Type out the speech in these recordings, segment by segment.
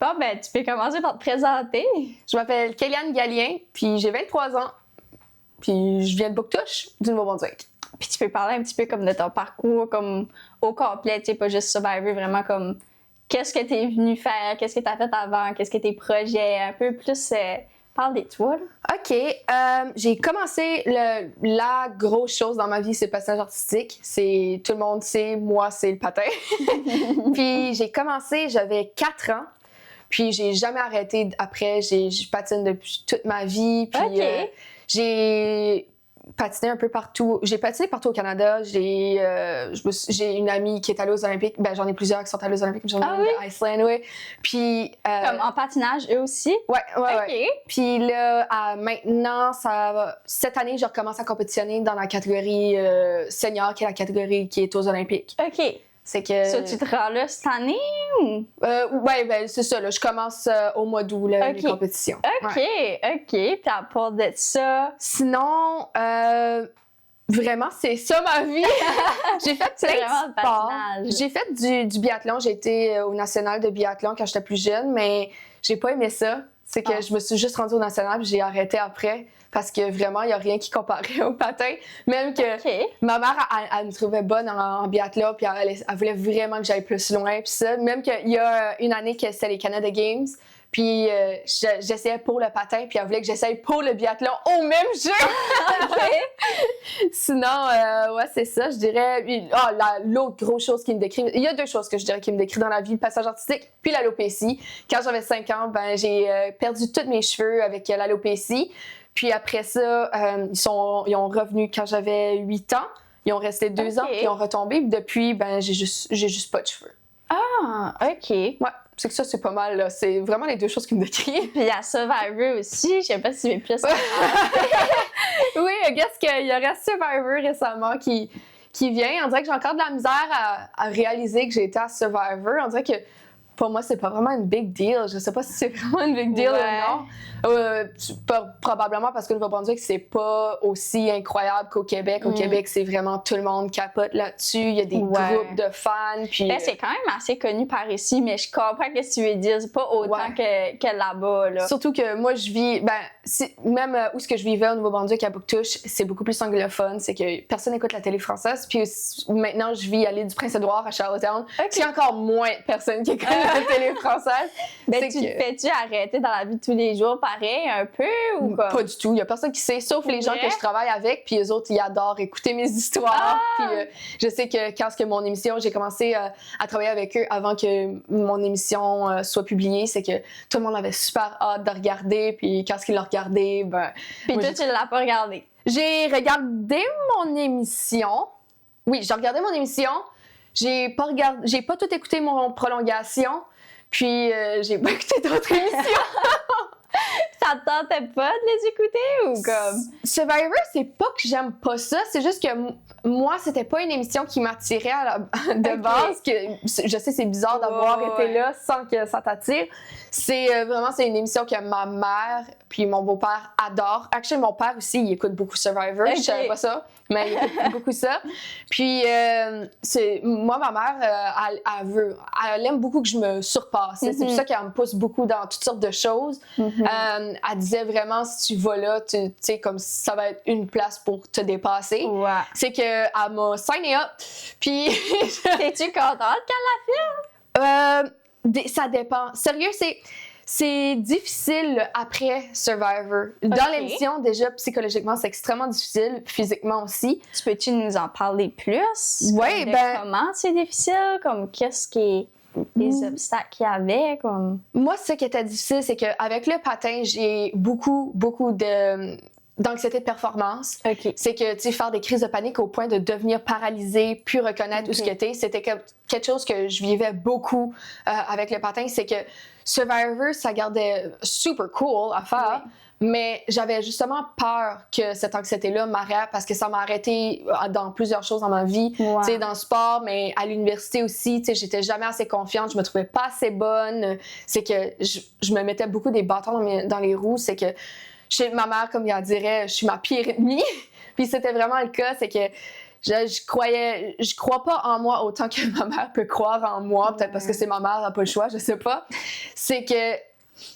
Bon, ben, tu peux commencer par te présenter. Je m'appelle Kéliane Gallien, puis j'ai 23 ans. Puis je viens de Bouctouche, du Nouveau-Brunswick. Puis tu peux parler un petit peu comme de ton parcours, comme au complet, tu sais, pas juste Survivor, vraiment comme qu'est-ce que tu es venu faire, qu'est-ce que tu as fait avant, qu'est-ce que tes projets, un peu plus, parle des toi, là. OK, j'ai commencé, la grosse chose dans ma vie, c'est le patinage artistique. Tout le monde sait, moi, c'est le patin. Puis j'ai commencé, j'avais 4 ans. Puis j'ai jamais arrêté après. Je patine depuis toute ma vie. Puis j'ai patiné un peu partout. J'ai patiné partout au Canada. J'ai une amie qui est allée aux Olympiques. Ben j'en ai plusieurs qui sont allés aux Olympiques. J'en ai une d'Iceland, oui. Puis comme en patinage, eux aussi? Ouais. Puis là, maintenant, cette année, je recommence à compétitionner dans la catégorie senior, qui est la catégorie qui est aux Olympiques. OK. C'est que... Ça, tu te rends là cette année ou? Ouais, ben c'est ça, là. Je commence au mois d'août, là, les compétitions. OK. Puis à part de ça... Sinon, vraiment, c'est ça ma vie. J'ai fait plein de sports. J'ai fait du biathlon. J'ai été au national de biathlon quand j'étais plus jeune, mais j'ai pas aimé ça. C'est que je me suis juste rendue au national et j'ai arrêté après. Parce que vraiment, il n'y a rien qui comparait au patin. Même que ma mère, elle me trouvait bonne en biathlon, puis elle voulait vraiment que j'aille plus loin. Puis ça, même qu'il y a une année que c'était les Canada Games, puis j'essayais pour le patin, puis elle voulait que j'essaye pour le biathlon au même jeu. Sinon, ouais, c'est ça, je dirais. L'autre grosse chose qui me décrit, il y a 2 choses que je dirais qui me décrit dans la vie, le passage artistique, puis l'alopécie. Quand j'avais 5 ans, ben j'ai perdu tous mes cheveux avec l'alopécie. Puis après ça, ils ont revenu quand j'avais 8 ans. Ils ont resté 2 ans, puis ils ont retombé. Puis depuis, ben j'ai juste pas de cheveux. Ah, OK. Ouais, c'est que ça, c'est pas mal, là. C'est vraiment les 2 choses qui me décrivent. Puis il y a Survivor aussi. Je sais pas si tu veux plus. Oui, qu'est-ce qu'il y aurait Survivor récemment qui vient. On dirait que j'ai encore de la misère à réaliser que j'ai été à Survivor. On dirait que pour moi, c'est pas vraiment une big deal. Je sais pas si c'est vraiment une big deal ou non. Probablement parce que le Nouveau-Brunswick, c'est pas aussi incroyable qu'au Québec. Au Québec, c'est vraiment tout le monde capote là-dessus. Il y a des groupes de fans. Puis, ben, c'est quand même assez connu par ici, mais je comprends ce que tu veux dire. C'est pas autant que là-bas. Là. Surtout que moi, je vis... même où ce que je vivais au Nouveau-Brunswick, à Bouctouche, c'est beaucoup plus anglophone. C'est que personne n'écoute la télé française. Puis maintenant, je vis à l'île du Prince-Édouard, à Charlottetown. Il y a encore moins de personnes qui écoutent la télé française. Ben, tu te fais-tu arrêter dans la vie de tous les jours pareil, un peu? Ou comme? Pas du tout. Il y a personne qui sait, sauf les gens que je travaille avec. Puis eux autres, ils adorent écouter mes histoires. Puis je sais que quand mon émission, j'ai commencé à travailler avec eux avant que mon émission soit publiée, c'est que tout le monde avait super hâte de regarder. Puis quand ils l'ont regardé, ben... Puis toi, tu l'as pas regardé? J'ai regardé mon émission. Oui, j'ai regardé mon émission. J'ai pas tout écouté mon prolongation. Puis j'ai pas écouté d'autres émissions. Ça te tentait pas de les écouter ou comme? Survivor, c'est pas que j'aime pas ça, c'est juste que moi, c'était pas une émission qui m'attirait de base. Que, je sais, c'est bizarre d'avoir été là sans que ça t'attire. C'est une émission que ma mère puis mon beau-père adorent. Actually, mon père aussi, il écoute beaucoup Survivor. Je savais pas ça, mais il écoute beaucoup ça. Puis, moi, ma mère, elle aime beaucoup que je me surpasse. C'est pour ça qu'elle me pousse beaucoup dans toutes sortes de choses. Elle disait vraiment, si tu vas là, tu sais, comme ça va être une place pour te dépasser. Ouais. C'est qu'elle m'a signé up. Puis. Es-tu contente qu'elle l'a fait? Ça dépend. Sérieux, c'est difficile après Survivor. Dans l'émission, déjà, psychologiquement, c'est extrêmement difficile. Physiquement aussi. Tu peux-tu nous en parler plus? Oui, comment c'est difficile? Comme qu'est-ce qui est... les obstacles qu'il y avait, comme... Moi, ce qui était difficile, c'est qu'avec le patin, j'ai beaucoup d'anxiété de performance. C'est que, tu sais, faire des crises de panique au point de devenir paralysée, puis reconnaître où ce que t'es, c'était quelque chose que je vivais beaucoup avec le patin. C'est que Survivor, ça gardait super cool à faire, mais j'avais justement peur que cette anxiété-là m'arrête parce que ça m'a arrêté dans plusieurs choses dans ma vie. Tu sais, dans le sport, mais à l'université aussi, tu sais, j'étais jamais assez confiante, je me trouvais pas assez bonne. C'est que je me mettais beaucoup des bâtons dans les roues. C'est que chez ma mère, comme elle dirait, je suis ma pire ennemie. Puis c'était vraiment le cas, c'est que je crois pas en moi autant que ma mère peut croire en moi, peut-être parce que c'est ma mère, elle n'a pas le choix, je sais pas. C'est que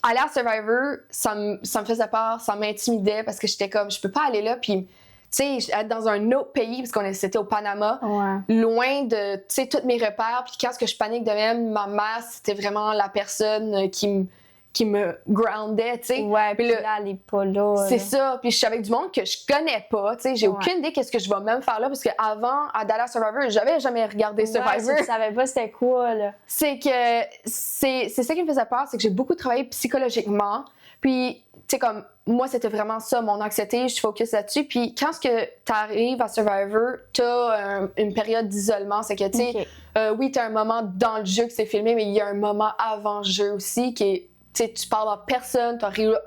aller à Survivor, ça me faisait peur, ça m'intimidait parce que j'étais comme, je peux pas aller là, puis tu sais, être dans un autre pays, parce c'était au Panama, loin de, tu sais, tous mes repères, puis quand je panique de même, ma mère, c'était vraiment la personne qui me groundait, tu sais. Ouais, puis là, elle est pas là. C'est ça, puis je suis avec du monde que je connais pas, tu sais, j'ai aucune idée qu'est-ce que je vais même faire là, parce qu'avant, à Dallas Survivor, j'avais jamais regardé Survivor. Je savais pas c'était quoi, là. C'est ça qui me faisait peur, c'est que j'ai beaucoup travaillé psychologiquement, puis, tu sais, comme, moi, c'était vraiment ça, mon anxiété, je focus là-dessus, puis quand tu arrives à Survivor, t'as une période d'isolement, c'est que, tu sais, oui, t'as un moment dans le jeu que c'est filmé, mais il y a un moment avant le jeu aussi qui est, tu parles à personne,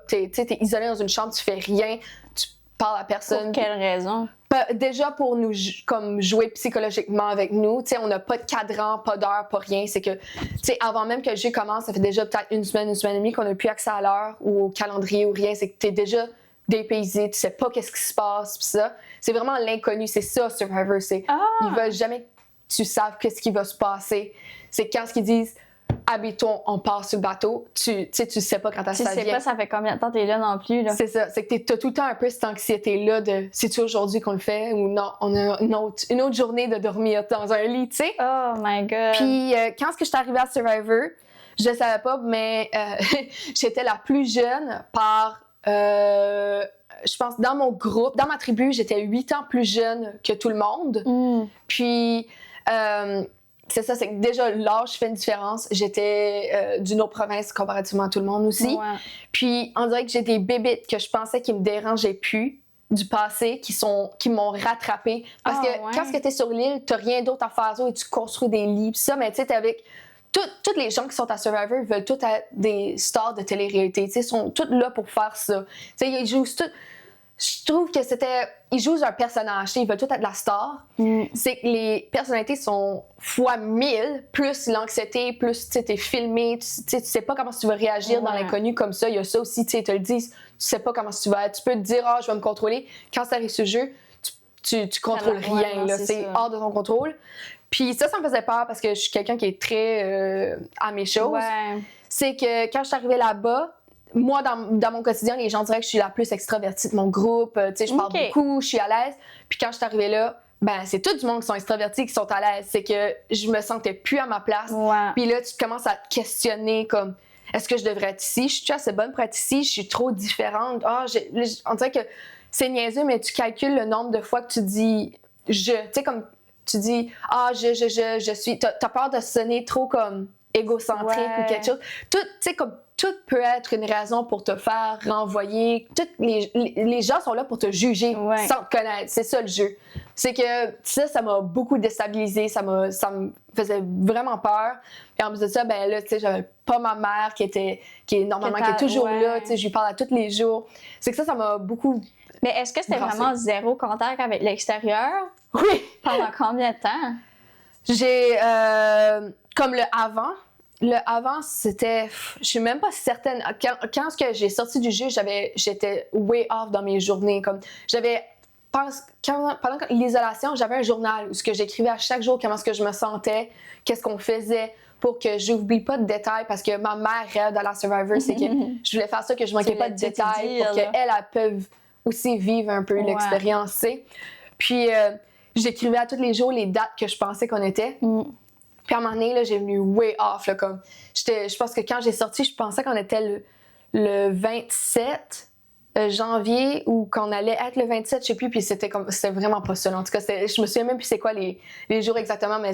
t'es isolé dans une chambre, tu fais rien, tu parles à personne. Pour quelle raison? Déjà pour nous comme jouer psychologiquement avec nous, on n'a pas de cadran, pas d'heure, pas rien. C'est que, avant même que le jeu commence, ça fait déjà peut-être une semaine et demie qu'on n'a plus accès à l'heure ou au calendrier ou rien. C'est que t'es déjà dépaysé, tu sais pas qu'est-ce qui se passe, pis ça. C'est vraiment l'inconnu, c'est ça Survivor. Ils veulent jamais que tu saves qu'est-ce qui va se passer. C'est quand ils disent habitons, on part sur le bateau, tu sais pas quand ça vient. Tu sais pas ça fait combien de temps t'es là non plus, là. C'est ça, c'est que t'as tout le temps un peu cette anxiété-là de c'est-tu aujourd'hui qu'on le fait ou non, on a une autre journée de dormir dans un lit, tu sais. Oh my God! Puis quand je suis arrivée à Survivor, je le savais pas, mais j'étais la plus jeune par, je pense, dans mon groupe, dans ma tribu, j'étais 8 ans plus jeune que tout le monde. Puis c'est ça, c'est que déjà l'âge fait une différence. J'étais d'une autre province comparativement à tout le monde aussi. Ouais. Puis on dirait que j'ai des bébites que je pensais qui me dérangeaient plus du passé, qui m'ont rattrapée. Parce que quand t'es sur l'île, t'as rien d'autre à faire et tu construis des lits. Puis ça, mais tu sais, t'es avec tous les gens qui sont à Survivor veulent tous être des stars de télé-réalité. Ils sont tous là pour faire ça. Tu sais, ils jouent tout. Je trouve que ils jouent un personnage, ils veulent tout être la star. C'est que les personnalités sont fois 1000, plus l'anxiété, plus t'es filmé, tu sais pas comment tu vas réagir dans l'inconnu comme ça. Il y a ça aussi, tu te le dis, tu sais pas comment tu vas être. Tu peux te dire, je vais me contrôler. Quand ça arrive sur le jeu, tu contrôles rien, là, c'est hors de ton contrôle. Puis ça me faisait peur parce que je suis quelqu'un qui est très à mes choses. Ouais. C'est que quand je suis arrivée là-bas, moi, dans mon quotidien, les gens diraient que je suis la plus extravertie de mon groupe. Tu sais, je parle beaucoup, je suis à l'aise. Puis quand je suis arrivée là, c'est tout du monde qui sont extravertis, qui sont à l'aise. C'est que je me sentais plus à ma place. Ouais. Puis là, tu commences à te questionner comme, est-ce que je devrais être ici? Je suis assez bonne pour être ici? Je suis trop différente? On dirait que c'est niaiseux, mais tu calcules le nombre de fois que tu dis « je ». Tu sais, comme tu dis « je suis ». T'as peur de sonner trop comme égocentrique ou quelque chose. Tu sais, comme tout peut être une raison pour te faire renvoyer. Les gens sont là pour te juger sans te connaître. C'est ça le jeu. C'est que ça m'a beaucoup déstabilisée. Ça me faisait vraiment peur. Et en plus de ça, là, tu sais, j'avais pas ma mère qui est toujours là. Tu sais, je lui parle à tous les jours. C'est que ça m'a beaucoup. Mais est-ce que c'était vraiment zéro contact avec l'extérieur? Oui! Pendant combien de temps? J'ai. Comme le avant. Le avant, c'était. Je suis même pas certaine. Quand j'ai sorti du jeu, j'étais way off dans mes journées. Comme pendant l'isolation, j'avais un journal où j'écrivais à chaque jour comment est-ce que je me sentais, qu'est-ce qu'on faisait, pour que j'oublie pas de détails, parce que ma mère rêve dans la Survivor, c'est que je voulais faire ça, que je manquais pas de détails, pour qu'elle puisse aussi vivre un peu l'expérience, tu sais. Puis j'écrivais à tous les jours les dates que je pensais qu'on était. Puis à un moment donné, là, j'ai venu way off. Là, comme, je pense que quand j'ai sorti, je pensais qu'on était le 27 janvier ou qu'on allait être le 27, je sais plus. Puis c'était vraiment pas ça. En tout cas, je me souviens même plus c'est quoi les jours exactement, mais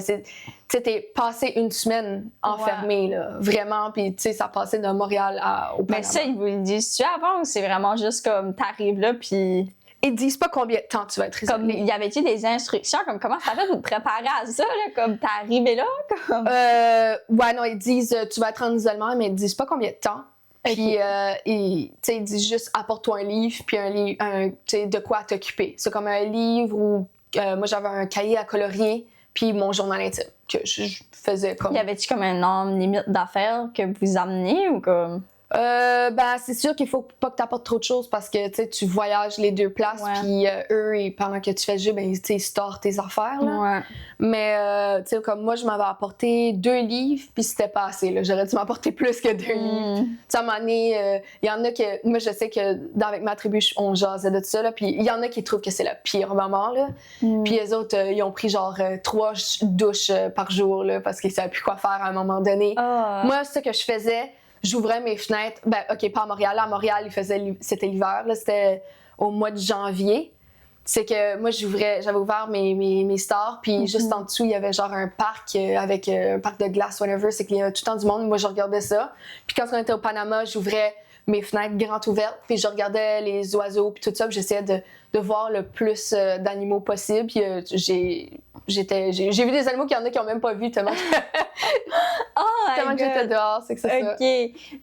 t'es passé une semaine enfermé, là, vraiment. Puis tu sais, ça passait de Montréal au Panama. Mais ça, ils vous le disent-tu avant ou c'est vraiment juste comme t'arrives là, puis. Ils disent pas combien de temps tu vas être isolé. Comme, y avait-tu des instructions? Comme, comment ça fait pour te préparer à ça? Là, comme, t'es arrivé là? Comme... ouais, non, ils disent tu vas être en isolement, mais ils disent pas combien de temps. Puis, ils disent juste apporte-toi un livre, puis de quoi t'occuper. C'est comme un livre où moi, j'avais un cahier à colorier, puis mon journal intime, que je faisais comme. Y avait-tu comme un nombre limite d'affaires que vous amenez ou comme. Ben, c'est sûr qu'il faut pas que tu apportes trop de choses parce que tu voyages les deux places, puis eux, pendant que tu fais le jeu, ben, ils sortent tes affaires. Là. Ouais. Mais comme moi, je m'avais apporté 2 livres, puis c'était pas assez. Là. J'aurais dû m'apporter plus que 2 livres. Tu sais, à un moment donné, il y en a que. Moi, je sais que avec ma tribu, on jasait de ça, puis il y en a qui trouvent que c'est le pire moment. Là. Puis les autres, ils ont pris genre 3 douches par jour là, parce qu'ils savaient plus quoi faire à un moment donné. Moi, ce que je faisais, j'ouvrais mes fenêtres. Ben, OK, pas à Montréal. À Montréal, c'était l'hiver. Là, c'était au mois de janvier. C'est que moi, j'avais ouvert mes stores, puis juste en dessous, il y avait genre un parc avec un parc de glace, whatever. C'est qu'il y a tout le temps du monde. Moi, je regardais ça. Puis quand on était au Panama, j'ouvrais mes fenêtres grandes ouvertes, puis je regardais les oiseaux, puis tout ça, puis j'essayais de voir le plus d'animaux possible. Puis j'ai vu des animaux qu'il y en a qui n'ont même pas vu tellement que j'étais dehors, c'est que c'est ça. OK.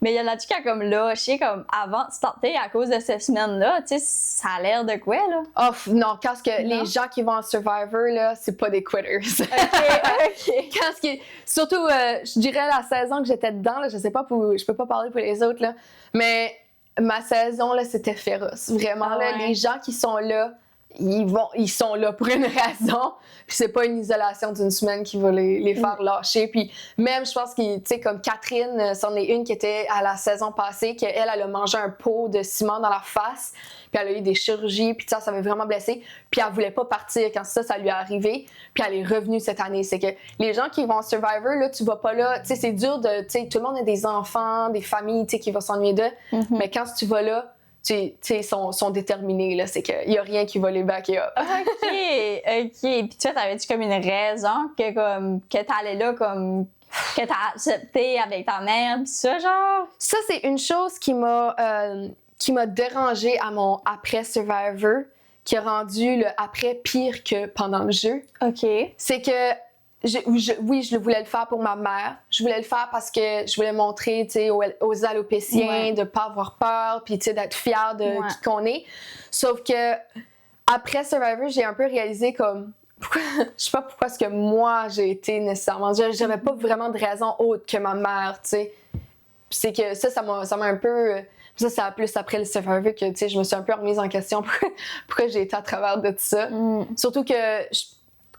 Mais il y en a-tu qui a comme lâché comme avant de starter à cause de cette semaine-là? Tu sais, ça a l'air de quoi, là? Oh, non, les gens qui vont en Survivor, là, c'est pas des quitters. OK. Surtout, je dirais la saison que j'étais dedans, là, je peux pas parler pour les autres, là, mais ma saison, là, c'était féroce. Vraiment, là, les gens qui sont là, ils sont là pour une raison. Puis c'est pas une isolation d'une semaine qui va les faire lâcher. Puis même, je pense que, tu sais, comme Catherine, c'en est une qui était à la saison passée, qu'elle a mangé un pot de ciment dans la face. Puis elle a eu des chirurgies, puis ça avait vraiment blessé. Puis elle voulait pas partir quand ça lui est arrivé. Puis elle est revenue cette année. C'est que les gens qui vont en Survivor, là, tu vas pas là. Tu sais, c'est dur de. Tu sais, tout le monde a des enfants, des familles, tu sais, qui vont s'ennuyer d'eux. Mais quand tu vas là, tu sais, sont déterminés, là. C'est qu'il y a rien qui va les backer up. OK. Puis toi, t'avais-tu comme une raison que t'allais là, comme que t'as accepté avec ta mère, pis ça, genre? Ça, c'est une chose qui m'a dérangée à mon après-Survivor, qui a rendu le après pire que pendant le jeu. OK. C'est que je voulais le faire pour ma mère. Je voulais le faire parce que je voulais montrer, tu sais, aux Alopéciens de ne pas avoir peur, puis tu sais, d'être fière de qui qu'on est. Sauf que après Survivor, j'ai un peu réalisé comme je sais pas pourquoi est-ce que moi j'ai été nécessairement. J'avais pas vraiment de raison autre que ma mère, tu sais. C'est que ça m'a un peu. Ça, c'est plus après le Survivor que, tu sais, je me suis un peu remise en question pourquoi j'ai été à travers de tout ça. Surtout que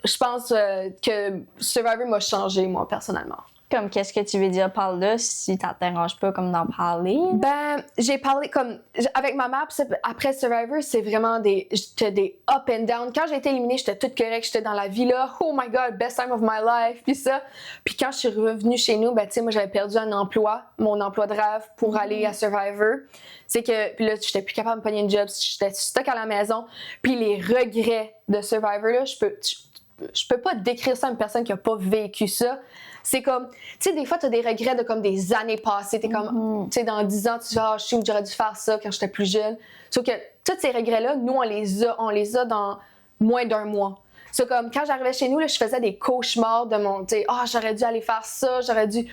je pense que Survivor m'a changé, moi, personnellement. Comme, qu'est-ce que tu veux dire par là, si ça te dérange pas comme d'en parler? Ben, j'ai parlé comme... Avec ma mère, après Survivor, c'est vraiment j'étais des up and down. Quand j'ai été éliminée, j'étais toute correcte, j'étais dans la villa. Oh my God, best time of my life, puis ça. Puis quand je suis revenue chez nous, ben, tu sais, moi, j'avais perdu un emploi, mon emploi de rêve pour aller à Survivor. C'est que, puis là, j'étais plus capable de me pogner une job, j'étais stuck à la maison. Puis les regrets de Survivor, là, je peux pas décrire ça à une personne qui a pas vécu ça. C'est comme, tu sais, des fois, tu as des regrets de comme des années passées. Tu es comme, tu sais, dans 10 ans, tu dis, je sais où j'aurais dû faire ça quand j'étais plus jeune. Sauf que tous ces regrets-là, nous, on les a dans moins d'un mois. C'est comme, quand j'arrivais chez nous, là, je faisais des cauchemars de mon, tu sais, j'aurais dû aller faire ça, j'aurais dû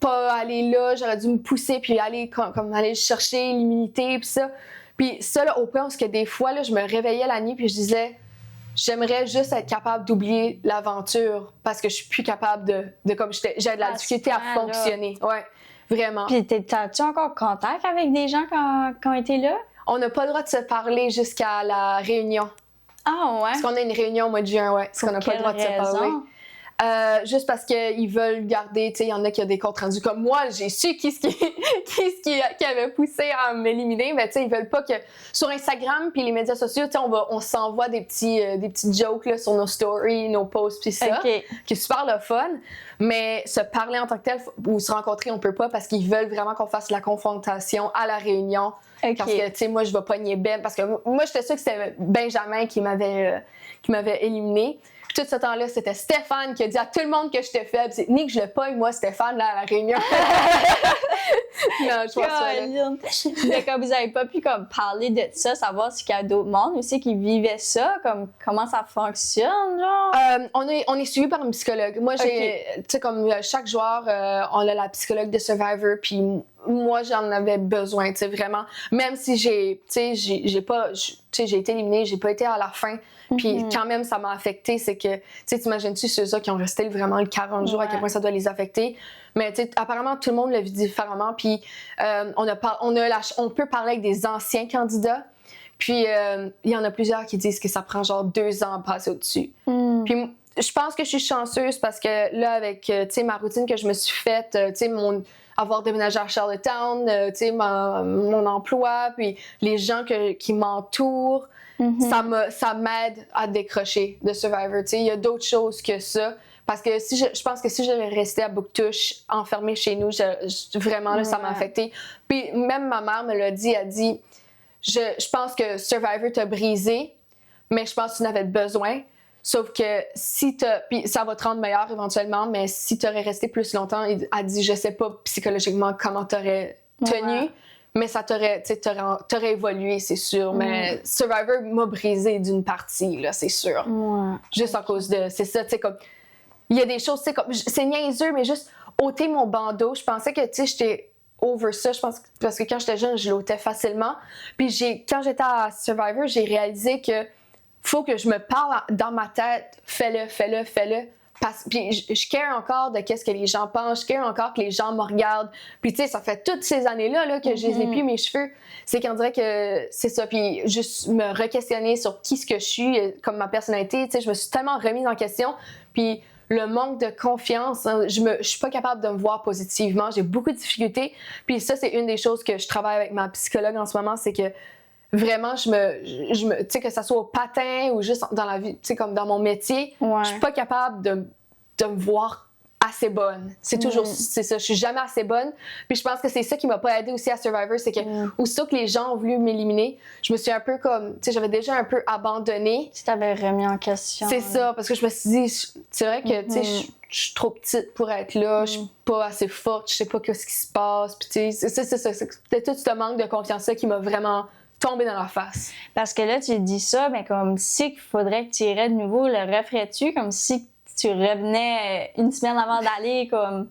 pas aller là, j'aurais dû me pousser puis aller, comme aller chercher l'immunité, puis ça. Puis ça, là, au point où des fois, là, je me réveillais la nuit puis je disais, j'aimerais juste être capable d'oublier l'aventure parce que je suis plus capable de comme j'ai de la difficulté à fonctionner. Ouais, vraiment. Puis t'as-tu encore contact avec des gens qui ont été là? On n'a pas le droit de se parler jusqu'à la réunion. Ah ouais? Parce qu'on a une réunion au mois de juin, ouais. Parce qu'on n'a pas le droit de se parler. Juste parce qu'ils veulent garder, tu sais, il y en a qui ont des comptes rendus. Comme moi, j'ai su qui avait poussé à m'éliminer, mais tu sais, ils veulent pas que sur Instagram puis les médias sociaux, tu sais, on s'envoie des petits jokes là, sur nos stories, nos posts puis ça, qui est super le fun. Mais se parler en tant que tel ou se rencontrer, on peut pas parce qu'ils veulent vraiment qu'on fasse la confrontation à la réunion. Parce que, tu sais, moi, je vais pogner Ben. Parce que moi, j'étais sûre que c'était Benjamin qui m'avait éliminé. Tout ce temps-là, c'était Stéphane qui a dit à tout le monde que j'étais faible. C'est ni que je le pogne, moi, Stéphane, là, à la réunion. Non, je pense pas. Mais comme vous avez pas pu comme parler de ça, savoir s'il y a d'autres mondes aussi qui vivaient ça, comme comment ça fonctionne, genre? On est suivi par une psychologue. Moi, tu sais, comme chaque joueur, on a la psychologue de Survivor, puis moi, j'en avais besoin, tu sais, vraiment. Même si j'ai été éliminée, j'ai pas été à la fin. Puis quand même, ça m'a affectée. C'est que, tu sais, t'imagines-tu ceux-là qui ont resté vraiment le 40 jours, à quel point ça doit les affecter. Mais tu sais, apparemment, tout le monde le vit différemment. Puis on peut parler avec des anciens candidats. Puis il y en a plusieurs qui disent que ça prend genre 2 ans à passer au-dessus. Puis je pense que je suis chanceuse parce que là, avec, tu sais, ma routine que je me suis faite, tu sais, avoir déménagé à Charlottetown, tu sais, mon emploi, puis les gens qui m'entourent, ça m'aide à décrocher de Survivor. Tu sais, il y a d'autres choses que ça. Parce que je pense que si j'avais resté à Bouctouche, enfermée chez nous, vraiment, là, ça m'a affectée. Puis même ma mère me l'a dit, elle a dit, je pense que Survivor t'a brisé, mais je pense que tu n'avais besoin. Sauf que puis ça va te rendre meilleur éventuellement, mais si tu aurais resté plus longtemps, elle dit, je sais pas psychologiquement comment t'aurais tenu, mais ça t'aurais évolué, c'est sûr. Mais Survivor m'a brisé d'une partie, là, c'est sûr. Juste à cause de, c'est ça, tu sais, comme, il y a des choses, tu sais, comme, c'est niaiseux, mais juste ôter mon bandeau, je pensais que, tu sais, j'étais over ça, je pense, parce que quand j'étais jeune, je l'ôtais facilement. Puis quand j'étais à Survivor, j'ai réalisé que faut que je me parle dans ma tête, fais-le. Puis je care encore de qu'est-ce que les gens pensent, je care encore que les gens me regardent. Puis tu sais, ça fait toutes ces années-là là, que je les ai plus mes cheveux. C'est qu'on dirait que c'est ça. Puis juste me re-questionner sur qui ce que je suis, comme ma personnalité. Tu sais, je me suis tellement remise en question. Puis le manque de confiance, hein, je suis pas capable de me voir positivement. J'ai beaucoup de difficultés. Puis ça, c'est une des choses que je travaille avec ma psychologue en ce moment, c'est que vraiment, tu sais, que ça soit au patin ou juste dans la vie, tu sais, comme dans mon métier, je suis pas capable de me voir assez bonne. C'est toujours, c'est ça, je suis jamais assez bonne. Puis je pense que c'est ça qui m'a pas aidée aussi à Survivor, c'est que aussitôt que les gens ont voulu m'éliminer, je me suis un peu comme, tu sais, j'avais déjà un peu abandonné. Tu t'avais remis en question. C'est ça, parce que je me suis dit, c'est vrai que, tu sais, je suis trop petite pour être là, je suis pas assez forte, je sais pas ce qui se passe. Puis tu sais, c'était tout ce manque de confiance-là qui m'a vraiment tombé dans la face. Parce que là, tu dis ça, mais comme si il faudrait que tu irais de nouveau, le referais-tu? Comme si tu revenais une semaine avant d'aller, comme,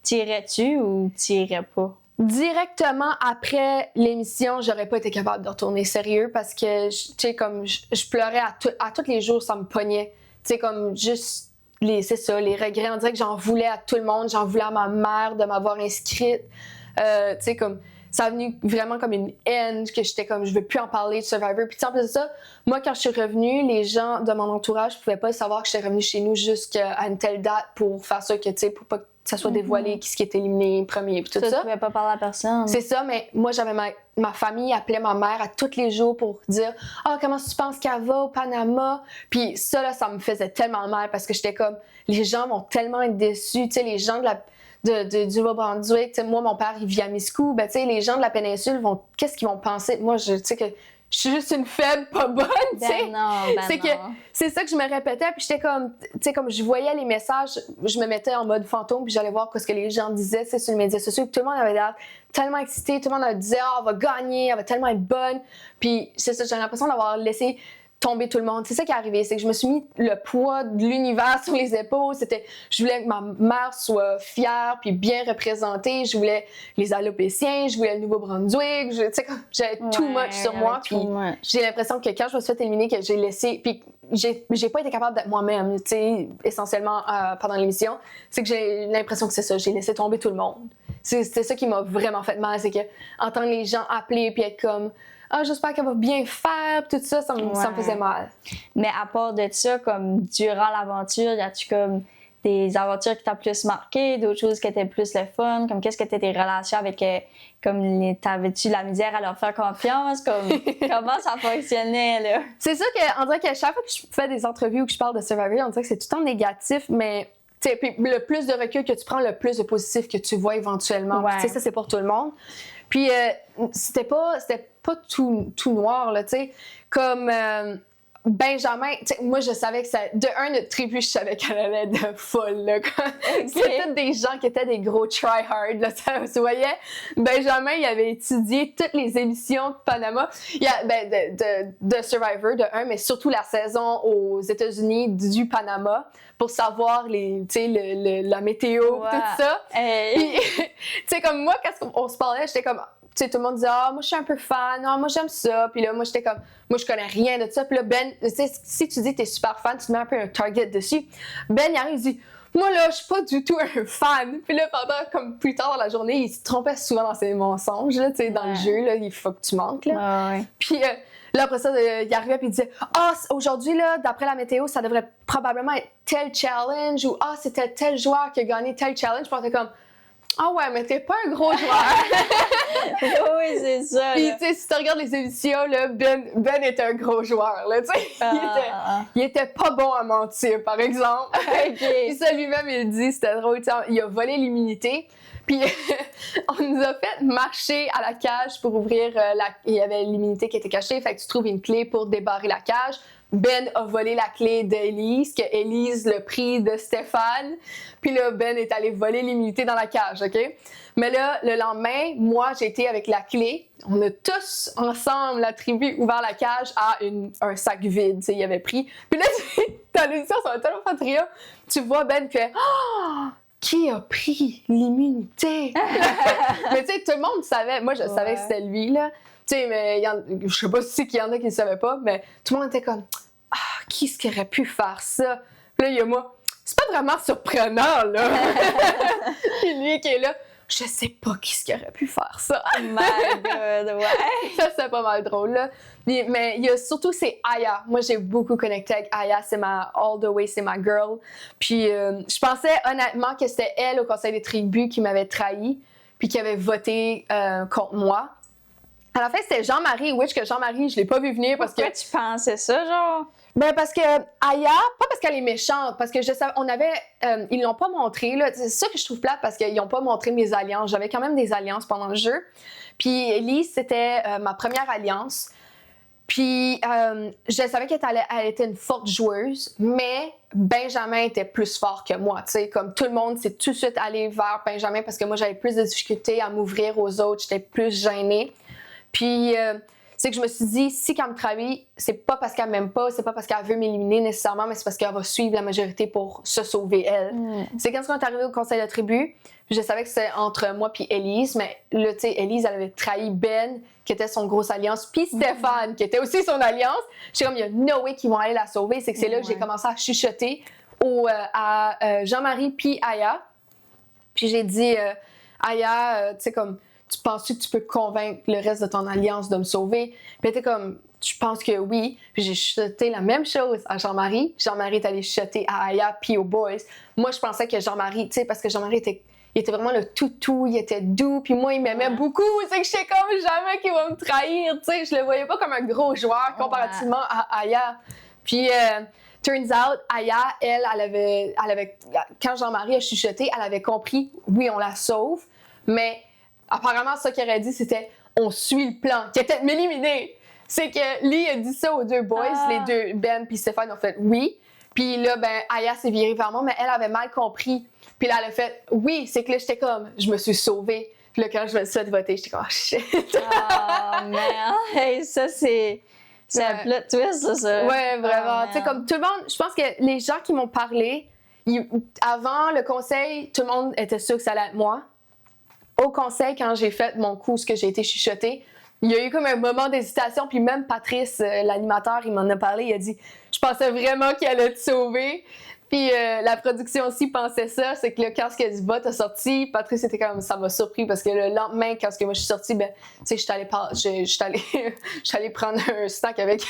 tu irais-tu ou tu irais pas? Directement après l'émission, j'aurais pas été capable de retourner sérieux parce que, tu sais, comme, je pleurais à tous les jours, ça me pognait. Tu sais, comme, juste, c'est ça, les regrets. On dirait que j'en voulais à tout le monde, j'en voulais à ma mère de m'avoir inscrite. Tu sais, comme, ça a venu vraiment comme une haine, que j'étais comme, je veux plus en parler de Survivor. Puis en plus de ça, moi, quand je suis revenue, les gens de mon entourage pouvaient pas savoir que j'étais revenue chez nous jusqu'à une telle date pour faire ça, que, tu sais, pour pas que ça soit dévoilé, qui est éliminé premier, puis tout ça. Tu pouvais pas parler à personne. C'est ça, mais moi, j'avais ma famille appelait ma mère à tous les jours pour dire « Ah, comment tu penses qu'elle va au Panama? » Puis ça, là, ça me faisait tellement mal parce que j'étais comme, les gens vont tellement être déçus, tu sais, les gens du Nouveau-Brunswick, tu sais, moi, mon père, il vit à Miscou, ben, tu sais, les gens de la péninsule qu'est-ce qu'ils vont penser? Moi, tu sais, que je suis juste une faible pas bonne, tu sais. C'est ça que je me répétais, puis j'étais comme, tu sais, comme je voyais les messages, je me mettais en mode fantôme, puis j'allais voir ce que les gens disaient, tu sais, sur les médias sociaux, puis tout le monde avait l'air tellement excité, tout le monde disait, ah, elle va gagner, elle va tellement être bonne, puis c'est ça, j'ai l'impression d'avoir laissé tomber tout le monde. C'est ça qui est arrivé, c'est que je me suis mis le poids de l'univers sur les épaules. Je voulais que ma mère soit fière puis bien représentée. Je voulais les Alopéciens, je voulais le Nouveau-Brunswick. J'avais too much sur moi. Puis j'ai l'impression que quand je me suis fait éliminer, que j'ai laissé, puis j'ai pas été capable d'être moi-même. Tu sais, essentiellement pendant l'émission, c'est que j'ai l'impression que c'est ça. J'ai laissé tomber tout le monde. C'était ça qui m'a vraiment fait mal, c'est que entendre les gens appeler puis être comme ah, j'espère qu'elle va bien faire, tout ça, ça me faisait mal. Mais à part de ça, comme durant l'aventure, y a-tu comme des aventures qui t'ont plus marqué, d'autres choses qui étaient plus le fun? Comme qu'est-ce que étaient tes relations avec, comme t'avais-tu la misère à leur faire confiance? Comme comment ça fonctionnait, là? C'est sûr qu'on dirait que chaque fois que je fais des entrevues ou que je parle de Survivor, on dirait que c'est tout le temps négatif, mais puis le plus de recul que tu prends, le plus de positif que tu vois éventuellement. Ouais. Ça, c'est pour tout le monde. Puis c'était pas tout noir, là, tu sais. Comme Benjamin, tu sais, moi, je savais que ça... De un, notre tribu, je savais qu'elle allait de folle, là. C'était tous des gens qui étaient des gros try-hard, là, ça se voyait. Benjamin, il avait étudié toutes les émissions de Panama. De Survivor, de un, mais surtout la saison aux États-Unis du Panama pour savoir la météo, tout ça. Puis, tu sais, comme moi, quand on se parlait, j'étais comme... Tu sais, tout le monde disait « Ah, moi, je suis un peu fan. Ah, moi, j'aime ça. » Puis là, moi, j'étais comme « Moi, je connais rien de ça. » Puis là, Ben, tu sais, si tu dis que t'es super fan, tu te mets un peu un target dessus. Ben, il arrive, il dit « Moi, là, je suis pas du tout un fan. » Puis là, pendant, comme plus tard dans la journée, il se trompait souvent dans ses mensonges, là, tu sais, dans le jeu, là, il faut que tu manques, là. Puis là, après ça, il arrivait puis il disait « Ah, aujourd'hui, là, d'après la météo, ça devrait probablement être tel challenge. » Ou « Ah, c'était tel joueur qui a gagné tel challenge. » Puis on était comme ah ouais, mais t'es pas un gros joueur. Oui, c'est ça. Puis tu sais, si tu regardes les émissions, là, Ben est un gros joueur, là, tu sais. Il était pas bon à mentir, par exemple. Puis ça lui-même, il dit, c'était drôle, il a volé l'immunité. Puis on nous a fait marcher à la cage pour ouvrir il y avait l'immunité qui était cachée, fait que tu trouves une clé pour débarrer la cage. Ben a volé la clé d'Élise, que Élise l'a pris de Stéphane. Puis là, Ben est allé voler l'immunité dans la cage, OK? Mais là, le lendemain, moi, j'ai été avec la clé. On a tous, ensemble, la tribu, ouvert la cage à un sac vide, tu sais, il avait pris. Puis là, dans l'édition, ça va tellement faire trio. Tu vois Ben qui fait « Oh! Qui a pris l'immunité? » Mais tu sais, tout le monde savait. Moi, je savais que c'était lui, là. Tu sais, mais je sais pas si qu'il y en a qui ne savaient pas, mais tout le monde était comme « Ah, qui est-ce qui aurait pu faire ça? » Puis là, il y a moi. C'est pas vraiment surprenant, là. Puis lui qui est là. Je sais pas qui est-ce qui aurait pu faire ça. My God, ouais. Ça, c'est pas mal drôle, là. Mais il y a surtout, c'est Aya. Moi, j'ai beaucoup connecté avec Aya. C'est ma all the way, c'est ma girl. Puis je pensais honnêtement que c'était elle au Conseil des tribus qui m'avait trahi puis qui avait voté contre moi. À la fin, c'était Jean-Marie Witch, que Jean-Marie, je l'ai pas vu venir parce Pourquoi que... tu pensais ça, genre? Ben parce que Aya, pas parce qu'elle est méchante, parce que je savais, ils l'ont pas montré, là. C'est ça que je trouve plate parce qu'ils ont pas montré mes alliances. J'avais quand même des alliances pendant le jeu. Puis Elise, c'était ma première alliance. Puis je savais qu'elle était une forte joueuse, mais Benjamin était plus fort que moi, tu sais. Comme tout le monde s'est tout de suite allé vers Benjamin parce que moi, j'avais plus de difficultés à m'ouvrir aux autres, j'étais plus gênée. Puis, c'est que je me suis dit, si qu'elle me trahit, c'est pas parce qu'elle m'aime pas, c'est pas parce qu'elle veut m'éliminer nécessairement, mais c'est parce qu'elle va suivre la majorité pour se sauver elle. C'est quand on est arrivé au conseil de tribu, je savais que c'était entre moi puis Élise, mais là, tu sais, Élise, elle avait trahi Ben, qui était son grosse alliance, puis Stéphane, qui était aussi son alliance. J'étais comme, il y a no way qu'ils vont aller la sauver. C'est que c'est là que j'ai commencé à chuchoter à Jean-Marie puis Aya. Puis j'ai dit, Aya, tu sais, comme, tu penses que tu peux convaincre le reste de ton alliance de me sauver? Puis elle était comme, je pense que oui. Puis j'ai chuchoté la même chose à Jean-Marie. Jean-Marie est allé chuchoter à Aya puis aux boys. Moi, je pensais que Jean-Marie, tu sais, parce que Jean-Marie était vraiment le toutou, il était doux, puis moi, il m'aimait beaucoup. C'est que j'étais comme jamais qu'il va me trahir, tu sais. Je le voyais pas comme un gros joueur comparativement à Aya. Puis, turns out, Aya, elle avait, quand Jean-Marie a chuchoté, elle avait compris, oui, on la sauve, mais apparemment, ça qu'il aurait dit, c'était on suit le plan, qui était de m'éliminer. C'est que Lee a dit ça aux deux boys, les deux, Ben puis Stéphane ont fait oui. Puis là, ben, Aya s'est virée vers moi, mais elle avait mal compris. Puis là, elle a fait oui, c'est que là, j'étais comme, je me suis sauvée. Puis là, quand je me suis fait voter, j'étais comme, oh shit. Oh man, hey, ça c'est un plot twist, ça. Ouais, vraiment. Tu sais, comme tout le monde, je pense que les gens qui m'ont parlé, avant le conseil, tout le monde était sûr que ça allait être moi. Au conseil, quand j'ai fait mon coup, ce que j'ai été chuchotée, il y a eu comme un moment d'hésitation, puis même Patrice, l'animateur, il m'en a parlé, il a dit « Je pensais vraiment qu'il allait te sauver ». Puis la production aussi pensait ça, c'est que là, quand ce que du vote a sorti, Patrice était comme ça m'a surpris parce que le lendemain, quand moi je suis sortie, ben, tu sais, je suis allée prendre un snack avec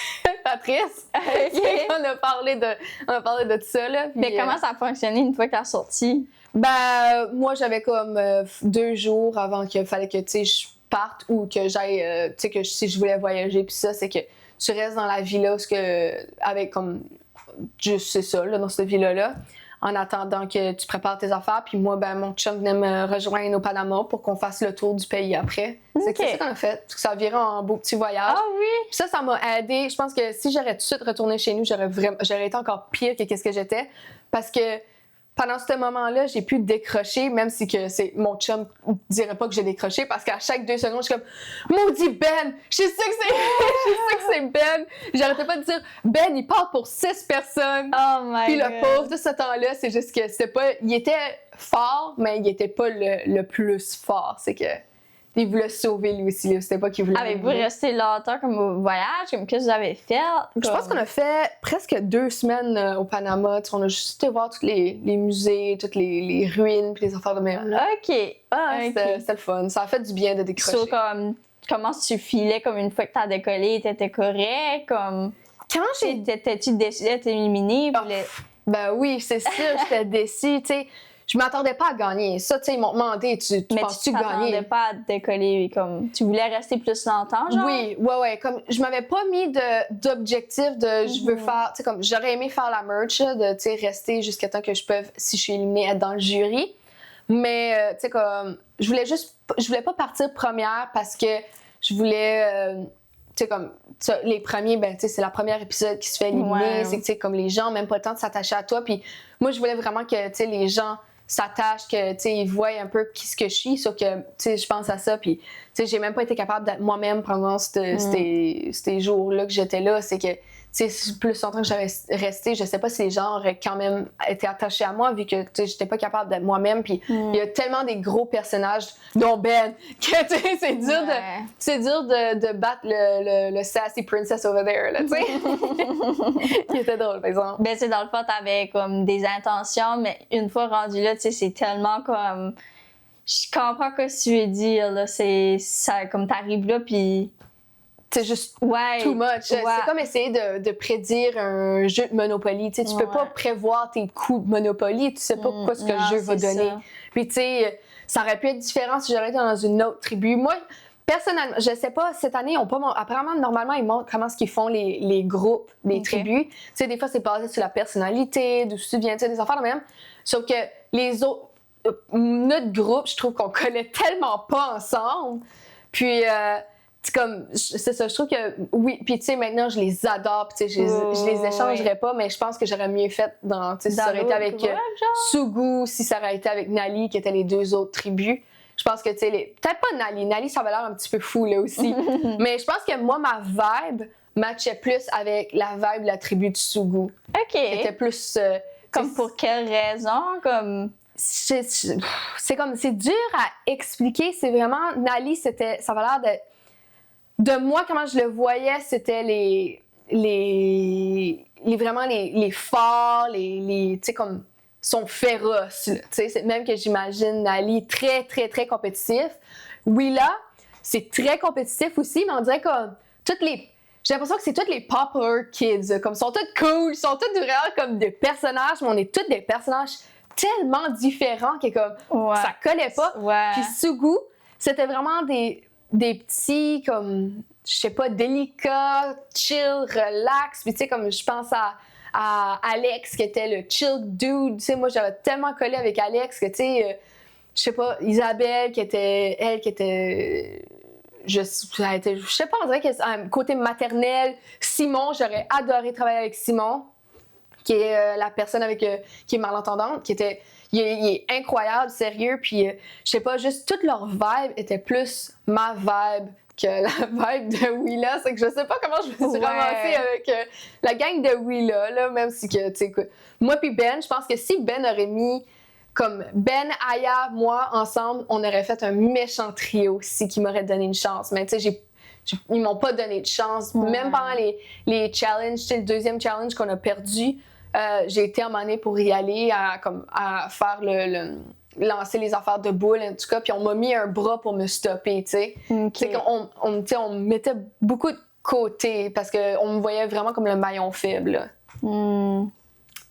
Patrice. Okay. On a parlé de tout ça, là. Puis, mais comment ça a fonctionné une fois qu'elle est sortie? Ben, moi, j'avais comme 2 jours avant qu'il fallait que, tu sais, je parte ou que j'aille, tu sais, que si je voulais voyager, puis ça, c'est que tu restes dans la villa, avec comme, juste c'est ça, là, dans cette villa-là. en attendant que tu prépares tes affaires. Puis moi, ben, mon chum venait me rejoindre au Panama pour qu'on fasse le tour du pays après. C'est ça qu'on a fait. Ça a viré en beau petit voyage. Ah oui! Puis ça m'a aidé. Je pense que si j'aurais tout de suite retourné chez nous, j'aurais été encore pire que qu'est-ce que j'étais. Parce que pendant ce moment-là, j'ai pu décrocher, même si que mon chum dirait pas que j'ai décroché, parce qu'à chaque 2 secondes, je suis comme « Maudit Ben! Je sais que c'est Ben! » J'arrêtais pas de dire « Ben, il parle pour 6 personnes! » Oh my Puis God. le pauvre, tout ce temps-là, c'est juste que c'était pas... Il était fort, mais il était pas le plus fort. C'est que... Il voulait se sauver lui aussi, là. C'était pas qu'il voulait... Avez-vous resté longtemps comme au voyage? Comme qu'est-ce que vous avez fait? Je pense qu'on a fait presque 2 semaines au Panama. Tu sais, on a juste été voir tous les musées, toutes les ruines, puis les affaires de même. Là. OK. C'était le fun. Ça a fait du bien de décrocher. So, comment tu filais comme une fois que t'as décollé? T'étais correct? Comme... Quand j'ai... T'étais-tu décidée d'être éliminée? Ben oui, c'est sûr, j'étais déçue, tu sais. Je m'attendais pas à gagner. Ça, tu sais, ils m'ont demandé, tu penses-tu gagner? Mais tu t'attendais pas à décoller, comme... Tu voulais rester plus longtemps, genre? Oui, ouais. Comme, je m'avais pas mis d'objectif de je veux faire... Tu sais, comme, j'aurais aimé faire la merch, là, de, tu sais, rester jusqu'à temps que je peux, si je suis éliminée, être dans le jury. Mais, tu sais, comme, je voulais pas partir première parce que je voulais... tu sais, comme, les premiers, ben, tu sais, c'est la première épisode qui se fait éliminer. Ouais. C'est que, tu sais, comme les gens, même pas le temps de s'attacher à toi. Puis moi, je voulais vraiment que, tu sais, les gens s'attachent, que, tu sais, ils voient un peu qui ce que je suis. Sauf que, tu sais, je pense à ça. Puis, tu sais, j'ai même pas été capable d'être moi-même pendant ces jours-là que j'étais là. C'est que, tu sais, plus longtemps que j'avais resté, je sais pas si les gens auraient quand même été attachés à moi, vu que, tu sais, j'étais pas capable d'être moi-même. Puis, il y a tellement des gros personnages, dont Ben, que, tu sais, c'est dur de battre le sassy princess over there, là, tu sais. Qui était drôle, par exemple. Ben, c'est dans le fond, t'avais comme des intentions, mais une fois rendu là, tu sais, c'est tellement comme... Je comprends ce que tu veux dire, là. C'est ça, comme t'arrives là, puis... C'est juste too much. Ouais. C'est comme essayer de prédire un jeu de Monopoly. Tu sais, tu peux pas prévoir tes coups de Monopoly. Tu sais pas quoi ce que le jeu va donner. Ça. Puis tu sais, ça aurait pu être différent si j'aurais été dans une autre tribu. Moi, personnellement, je sais pas, cette année, apparemment, normalement, ils montrent comment est-ce qu'ils font les groupes, les tribus. Tu sais, des fois, c'est basé sur la personnalité, d'où tu viens, tu sais, des affaires de même. Sauf que les autres, notre groupe, je trouve qu'on connaît tellement pas ensemble. Puis... c'est ça, je trouve que oui, puis tu sais, maintenant je les adore, puis tu sais, je les échangerais pas, mais je pense que j'aurais mieux fait tu sais, si ça aurait été avec Sugu, si ça aurait été avec Nali, qui étaient les 2 autres tribus. Je pense que tu sais, peut-être pas Nali, ça avait l'air un petit peu fou là aussi, mais je pense que moi, ma vibe matchait plus avec la vibe de la tribu de Sugu. OK. C'était plus... comme pour quelle raison? Comme... C'est comme, c'est dur à expliquer, c'est vraiment, Nali, ça avait l'air de moi, comment je le voyais, c'était vraiment les forts, tu sais, comme, sont féroces, tu sais, c'est même que j'imagine Nali très, très, très compétitif. Willa, c'est très compétitif aussi, mais on dirait que j'ai l'impression que c'est tous les popular kids, comme, sont tous cool, ils sont tous vraiment comme des personnages, mais on est tous des personnages tellement différents que comme, ça collait pas. Ouais. Puis Sugu, c'était vraiment des petits, comme, je sais pas, délicats, chill, relax. Puis tu sais, comme je pense à Alex, qui était le chill dude. Tu sais, moi, j'avais tellement collé avec Alex que, tu sais, je sais pas, Isabelle, qui était... Je sais pas, on dirait que un côté maternel. Simon, j'aurais adoré travailler avec Simon, qui est la personne qui est malentendante, qui était... Il est incroyable, sérieux, puis je sais pas, juste toute leur vibe était plus ma vibe que la vibe de Willa. C'est que je sais pas comment je me suis ramassée avec la gang de Willa, là, même si que, tu sais, moi puis Ben, je pense que si Ben aurait mis comme Ben, Aya, moi, ensemble, on aurait fait un méchant trio aussi qui m'aurait donné une chance. Mais tu sais, ils m'ont pas donné de chance. Même pendant les challenges, tu sais, le deuxième challenge qu'on a perdu, j'ai été emmenée pour y aller à faire lancer les affaires de boules, en tout cas, puis on m'a mis un bras pour me stopper, tu sais. Okay. On me mettait beaucoup de côté parce qu'on me voyait vraiment comme le maillon faible.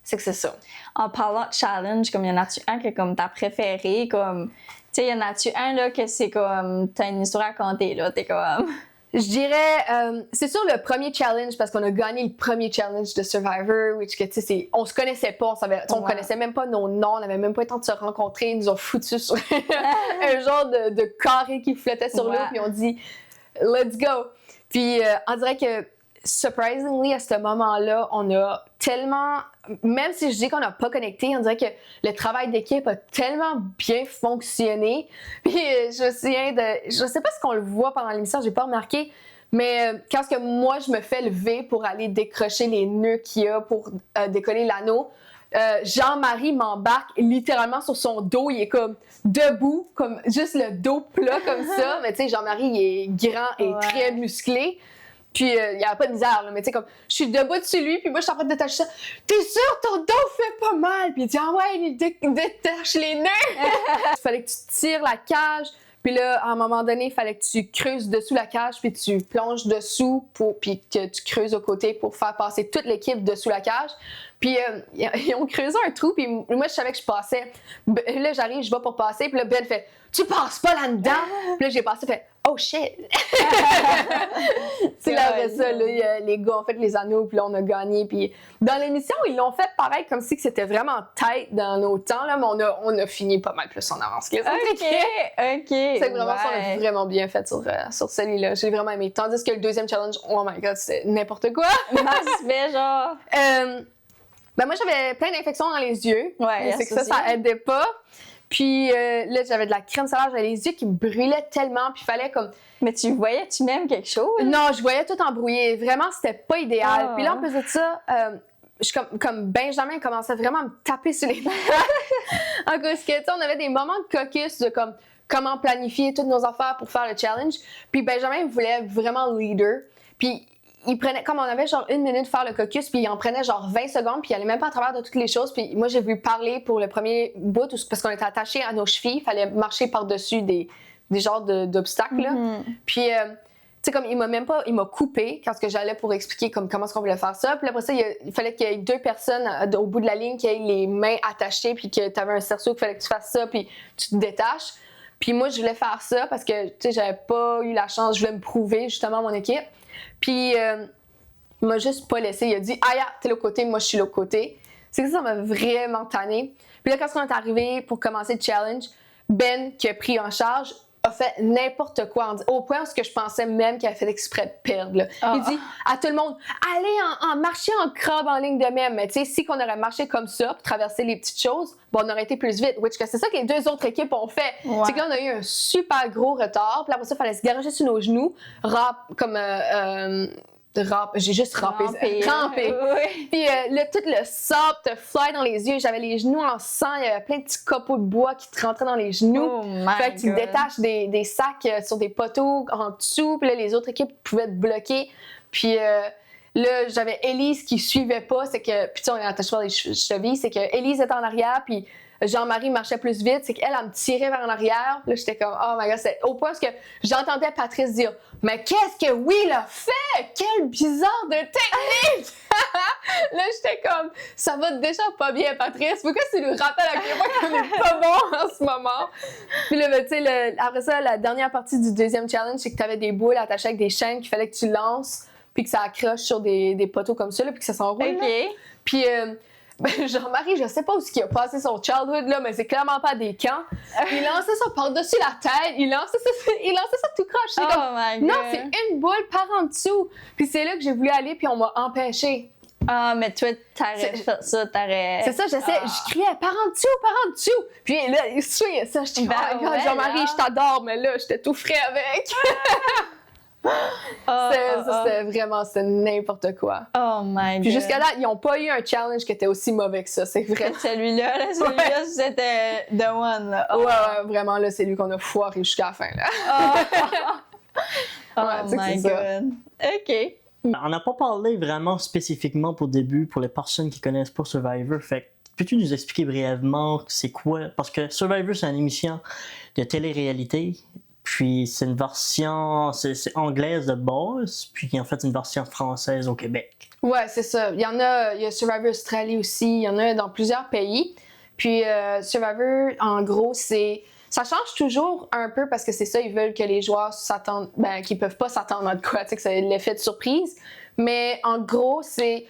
C'est que c'est ça. En parlant de challenge, comme y en a-tu un qui est comme ta préférée, comme, tu sais, y en a-tu un là que c'est comme, t'as une histoire à raconter, là, t'es comme... Je dirais, c'est sûr le premier challenge parce qu'on a gagné le premier challenge de Survivor, which que tu sais, on se connaissait pas, on connaissait même pas nos noms, on avait même pas le temps de se rencontrer, ils nous ont foutu sur un genre de carré qui flottait sur l'eau, puis on dit let's go. Puis on dirait que surprisingly à ce moment-là, on a tellement, même si je dis qu'on n'a pas connecté, on dirait que le travail d'équipe a tellement bien fonctionné. Puis je me souviens je sais pas si on le voit pendant l'émission, j'ai pas remarqué, mais quand que moi je me fais lever pour aller décrocher les nœuds qu'il y a pour décoller l'anneau, Jean-Marie m'embarque littéralement sur son dos, il est comme debout, comme juste le dos plat comme ça, mais tu sais Jean-Marie il est grand et très musclé. Puis, il n'y avait pas de misère, là, mais tu sais, comme, je suis debout dessus lui, puis moi, je suis en train de détacher ça. T'es sûr, ton dos fait pas mal? Puis il dit, ah ouais, il détache les nœuds! Il fallait que tu tires la cage, puis là, à un moment donné, il fallait que tu creuses dessous la cage, puis tu plonges dessous, puis que tu creuses au côté pour faire passer toute l'équipe dessous la cage. Puis, ils ont creusé un trou, puis moi, je savais que je passais. Là, j'arrive, je vais pour passer, puis là, Ben fait, tu passes pas là-dedans! Puis là, j'ai passé, fait, oh shit! C'est là, après ça, là, les gars ont fait les anneaux, puis là, on a gagné. Puis dans l'émission, ils l'ont fait pareil, comme si c'était vraiment tight dans nos temps, là, mais on a fini pas mal plus en avance que les autres équipes. C'est vraiment ça, on a vraiment bien fait sur celui-là. J'ai vraiment aimé. Tandis que le deuxième challenge, oh my god, c'était n'importe quoi! Mais genre... Ben moi, j'avais plein d'infections dans les yeux. Ouais, c'est que ça aidait pas. Puis là, j'avais de la crème solaire, j'avais les yeux qui me brûlaient tellement, puis il fallait comme... Mais tu voyais-tu même quelque chose? Non, je voyais tout embrouillé. Vraiment, c'était pas idéal. Puis là, en plus de ça, comme Benjamin commençait vraiment à me taper sur les nerfs. En cause que, tu sais, on avait des moments de caucus de comme comment planifier toutes nos affaires pour faire le challenge. Puis Benjamin voulait vraiment leader. Puis il prenait, comme on avait genre 1 minute pour faire le caucus, puis il en prenait genre 20 secondes, puis il allait même pas à travers de toutes les choses. Puis moi, j'ai voulu parler pour le premier bout, parce qu'on était attachés à nos chevilles, il fallait marcher par-dessus des genres d'obstacles. Mm-hmm. Puis, tu sais, comme il m'a coupé quand j'allais pour expliquer comment est-ce qu'on voulait faire ça. Puis après ça, il fallait qu'il y ait 2 personnes au bout de la ligne qui aient les mains attachées, puis que tu avais un cerceau qu'il fallait que tu fasses ça, puis tu te détaches. Puis moi, je voulais faire ça parce que, tu sais, j'avais pas eu la chance, je voulais me prouver justement à mon équipe. Puis, il m'a juste pas laissé. Il a dit, ah, t'es l'autre côté, moi, je suis l'autre côté. C'est que ça m'a vraiment tanné. Puis là, quand on est arrivé pour commencer le challenge, Ben, qui a pris en charge, a fait n'importe quoi. Au point où je pensais même qu'il a fait exprès de perdre. Là. Il dit à tout le monde, allez en marcher en crabe en ligne de même. Mais tu sais, si on aurait marché comme ça, pour traverser les petites choses, bon, on aurait été plus vite. C'est ça que les 2 autres équipes ont fait. Ouais. C'est que là, on a eu un super gros retard. Puis après ça, il fallait se garocher sur nos genoux, j'ai juste rampé. Oui. Puis tout le sable te fly dans les yeux. J'avais les genoux en sang. Il y avait plein de petits copeaux de bois qui te rentraient dans les genoux. Fait que tu détaches des sacs sur des poteaux en dessous. Puis là, les autres équipes pouvaient te bloquer. Puis là, j'avais Élise qui suivait pas. C'est que, puis tu sais, on est attaché par les chevilles. C'est que Élise était en arrière. Puis Jean-Marie marchait plus vite, c'est qu'elle me tirait vers en arrière. Là, j'étais comme, oh my god, c'est au point que j'entendais Patrice dire, mais qu'est-ce que Will a fait? Quel bizarre de technique! Là, j'étais comme, ça va déjà pas bien, Patrice. Pourquoi tu lui rappelles à quel point qu'on est pas bon en ce moment? Puis là, tu sais, après ça, la dernière partie du deuxième challenge, c'est que tu avais des boules attachées avec des chaînes qu'il fallait que tu lances, puis que ça accroche sur des poteaux comme ça, là, puis que ça s'enroule. OK. Puis, Jean-Marie, je sais pas où il a passé son childhood, là, mais c'est clairement pas des camps. Il lançait ça par-dessus la tête, il lançait ça tout croche. My God. Non, c'est une boule par en dessous. Puis c'est là que j'ai voulu aller, puis on m'a empêché. Ah, mais toi, t'aurais fait ça, t'aurais... C'est ça, je criais par en dessous. Puis là, il suivait ça, je dis, Jean-Marie, je t'adore, mais là, j'étais tout frais avec. C'était n'importe quoi. Oh my God. Puis jusqu'à là, ils n'ont pas eu un challenge qui était aussi mauvais que ça, c'est vrai. Celui-là, c'était the one. Là. Oh. Ouais, vraiment, là, c'est lui qu'on a foiré jusqu'à la fin. Là. My God. OK. On n'a pas parlé vraiment spécifiquement pour le début, pour les personnes qui connaissent pas Survivor. Fait peux-tu nous expliquer brièvement c'est quoi? Parce que Survivor, c'est une émission de télé-réalité. Puis c'est une version c'est anglaise de base, puis en fait une version française au Québec. Ouais, c'est ça. Il y a Survivor Australie aussi, il y en a dans plusieurs pays. Puis Survivor, en gros, c'est Ça change toujours un peu parce que c'est ça, ils veulent que les joueurs s'attendent, qu'ils peuvent pas s'attendre à de quoi, tu sais, que c'est l'effet de surprise. Mais en gros, c'est,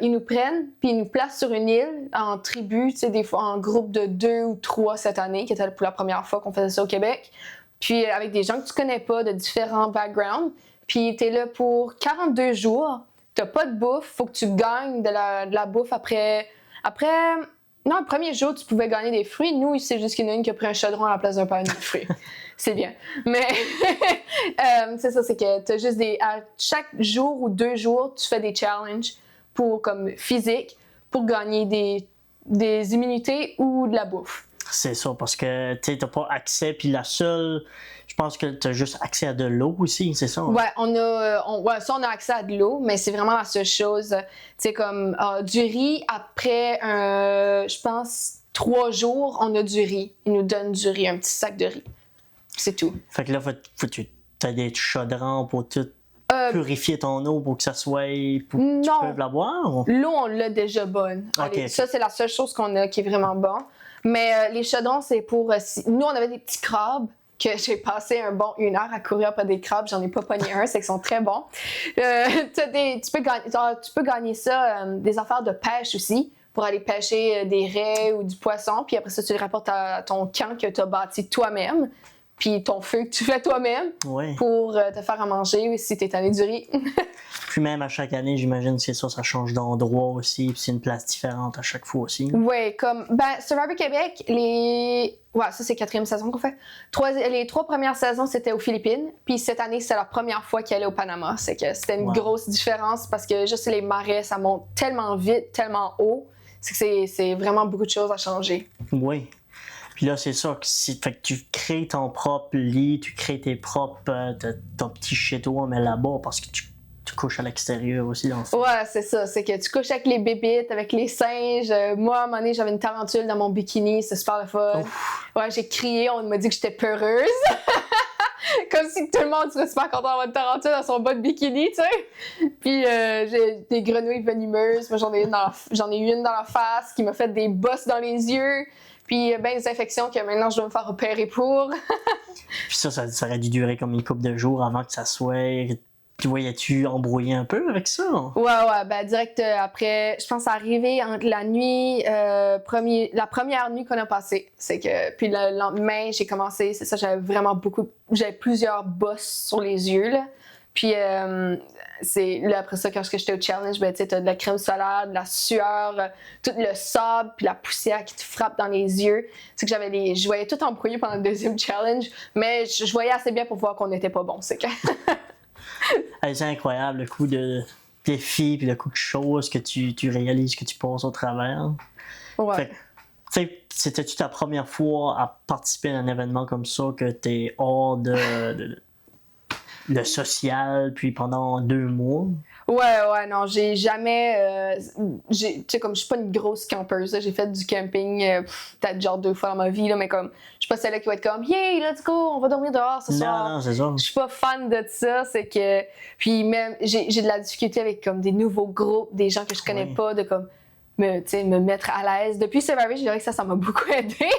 ils nous prennent, puis ils nous placent sur une île en tribu, tu sais, des fois en groupe de 2 ou 3 cette année, qui était pour la première fois qu'on faisait ça au Québec. Puis avec des gens que tu connais pas, de différents backgrounds. Puis t'es là pour 42 jours, t'as pas de bouffe, faut que tu gagnes de la bouffe après... Non, le premier jour, tu pouvais gagner des fruits. Nous, c'est juste qu'il y en a une qui a pris un chaudron à la place d'un panier de fruits. C'est bien. Mais c'est ça, c'est que t'as juste à chaque jour ou 2 jours, tu fais des challenges comme physique pour gagner des immunités ou de la bouffe. C'est ça, parce que tu n'as pas accès, puis je pense que tu as juste accès à de l'eau aussi, c'est ça? Hein? Ouais, on a accès à de l'eau, mais c'est vraiment la seule chose. Tu sais, comme du riz, après, je pense, 3 jours, on a du riz. Ils nous donnent du riz, un petit sac de riz. C'est tout. Fait que là, tu as des chaudrons pour tout purifier ton eau pour que ça soit... pour que tu peux la boire? L'eau, on l'a déjà bonne. Okay. Ça, c'est la seule chose qu'on a qui est vraiment bon. Mais les chaudrons, c'est pour... nous, on avait des petits crabes que j'ai passé 1 heure à courir après des crabes. J'en ai pas pogné un, c'est qu'ils sont très bons. Tu peux gagner ça, des affaires de pêche aussi, pour aller pêcher des raies ou du poisson. Puis après ça, tu les rapportes à ton camp que tu as bâti toi-même. Puis ton feu que tu fais toi-même pour te faire à manger si t'es tanné du riz. Puis même à chaque année, j'imagine que ça change d'endroit aussi, puis c'est une place différente à chaque fois aussi. Oui, comme Survivor Québec, ça c'est 4e saison qu'on fait. Les 3 premières saisons, c'était aux Philippines. Puis cette année, c'est la première fois qu'il allait au Panama. C'est que c'était une grosse différence parce que juste les marais, ça monte tellement vite, tellement haut. C'est vraiment beaucoup de choses à changer. Oui. Puis là, c'est ça, fait que tu crées ton propre lit, tu crées ton petit chez-toi, mais là-bas, parce que tu couches à l'extérieur aussi. Dans le fond. Ouais, c'est ça. C'est que tu couches avec les bébites, avec les singes. Moi, à un moment donné, j'avais une tarentule dans mon bikini. C'est super le fun. Ouf. Ouais, j'ai crié. On m'a dit que j'étais peureuse. Comme si tout le monde serait super content d'avoir une tarentule dans son bas de bikini, tu sais. Puis j'ai des grenouilles venimeuses. Moi, j'en ai eu une dans la face qui m'a fait des bosses dans les yeux. Puis des infections que maintenant je dois me faire opérer pour. Puis ça aurait dû durer comme une couple de jours avant que ça soit... Tu voyais-tu embrouillé un peu avec ça? Ouais, direct après, je pense arrivé entre la nuit, la première nuit qu'on a passée. C'est que, puis le lendemain, j'ai commencé, c'est ça, j'avais plusieurs bosses sur les yeux, là. Puis après ça, quand j'étais au challenge, tu sais, t'as de la crème solaire, de la sueur, tout le sable, puis la poussière qui te frappe dans les yeux. C'est que je voyais tout embrouillé pendant le 2e challenge, mais je voyais assez bien pour voir qu'on n'était pas bon, c'est que... C'est incroyable le coup de défi puis le coup de choses que tu réalises que tu passes au travers. Ouais. C'était-tu ta première fois à participer à un événement comme ça que t'es hors de social puis pendant 2 mois? Ouais, non, j'ai jamais... tu sais, comme je suis pas une grosse campeuse, là, j'ai fait du camping peut-être genre 2 fois dans ma vie, là, mais comme, je suis pas celle-là qui va être comme « Hey, let's go, on va dormir dehors ce soir! » Non, c'est ça. Je suis pas fan de ça, c'est que... Puis même, j'ai de la difficulté avec comme des nouveaux groupes, des gens que je connais pas, de comme... me mettre à l'aise. Depuis Survivor, je dirais que ça m'a beaucoup aidé.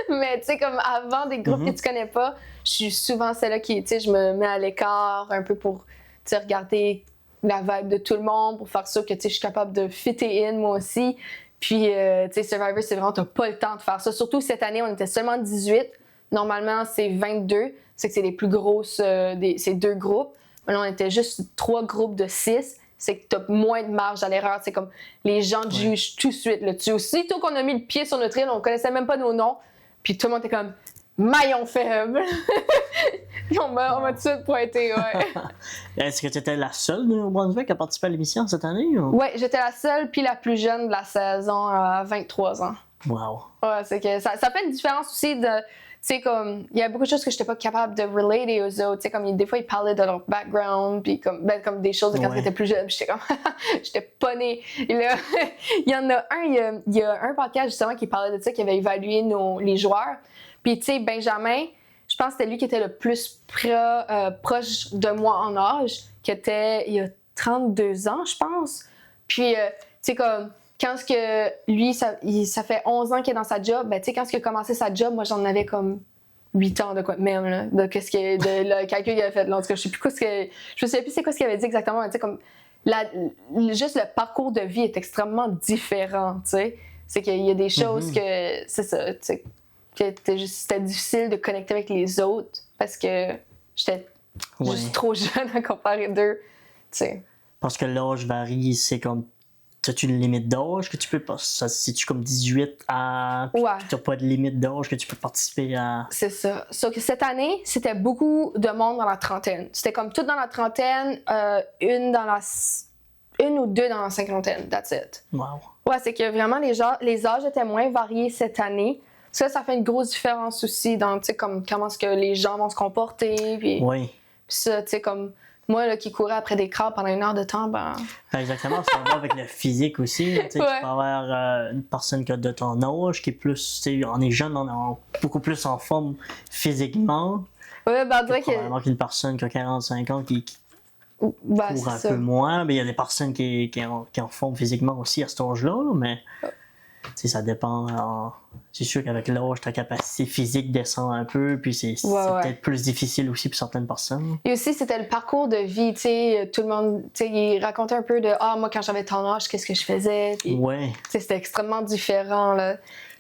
Mais tu sais, comme avant des groupes que tu connais pas, je suis souvent celle-là qui, tu sais, je me mets à l'écart un peu pour, tu sais, regarder la vibe de tout le monde, pour faire sûr que, tu sais, je suis capable de fitter in moi aussi. Puis, tu sais, Survivor, c'est vraiment, t'as pas le temps de faire ça. Surtout cette année, on était seulement 18. Normalement, c'est 22. C'est que c'est les plus grosses, c'est 2 groupes. Maintenant, on était juste 3 groupes de 6. C'est que tu as moins de marge à l'erreur. C'est comme les gens te jugent tout de suite. Là. Aussitôt qu'on a mis le pied sur notre île, on connaissait même pas nos noms. Puis tout le monde était comme maillon faible. Puis on m'a tout de suite pointé. Ouais. Est-ce que tu étais la seule au Brunswick à participer à l'émission cette année? Ou? Ouais, j'étais la seule puis la plus jeune de la saison à 23 ans. Wow. Ouais, c'est que ça fait une différence aussi de. Tu sais, comme, il y a beaucoup de choses que je n'étais pas capable de relater aux autres. Tu sais, comme, des fois, ils parlaient de leur background, puis comme des choses de quand ils étaient plus jeunes. J'étais comme, j'étais pas née. Et là, il y en a il y a un podcast, justement, qui parlait de ça, qui avait évalué les joueurs. Puis, tu sais, Benjamin, je pense que c'était lui qui était le plus proche de moi en âge, qui était, il y a 32 ans, je pense. Puis, tu sais, comme, quand lui, ça fait 11 ans qu'il est dans sa job, ben, tu sais, quand il a commencé sa job, moi, j'en avais comme 8 ans de quoi même, là, de qu'est-ce que de le calcul qu'il avait fait. Là, en tout cas, je me souviens plus c'est quoi ce qu'il avait dit exactement, mais tu sais, comme juste le parcours de vie est extrêmement différent, tu sais. C'est qu'il y a des choses que, c'est ça, tu sais, que c'était difficile de connecter avec les autres parce que j'étais juste trop jeune à comparer d'eux, tu sais. Parce que l'âge varie, c'est comme... As-tu une limite d'âge que tu peux pas... C'est-tu comme 18 à... Puis t'as pas de limite d'âge que tu peux participer à... C'est ça. Sauf que cette année, c'était beaucoup de monde dans la trentaine. C'était comme tout dans la trentaine, une ou deux dans la cinquantaine, that's it. Wow. Ouais, c'est que vraiment les âges étaient moins variés cette année. Ça fait une grosse différence aussi dans, tu sais, comme comment est-ce que les gens vont se comporter. Puis ça, tu sais, comme... Moi, là, qui courais après des crabes pendant 1 heure de temps, ben... Exactement, ça va avec le physique aussi. Tu peux avoir une personne qui a de ton âge, qui est plus... Tu sais, on est jeune, on est beaucoup plus en forme physiquement. Ouais, ben on dirait que... Probablement qu'une personne qui a 45 ans qui court un ça. peu moins. Mais il y a des personnes qui en forme physiquement aussi à cet âge-là, mais... Tu sais, ça dépend. C'est sûr qu'avec l'âge, ta capacité physique descend un peu, puis c'est peut-être plus difficile aussi pour certaines personnes. Et aussi, c'était le parcours de vie, tu sais, tout le monde, tu sais, il racontait un peu de « Ah, moi, quand j'avais ton âge, qu'est-ce que je faisais? » Tu sais, c'était extrêmement différent, là.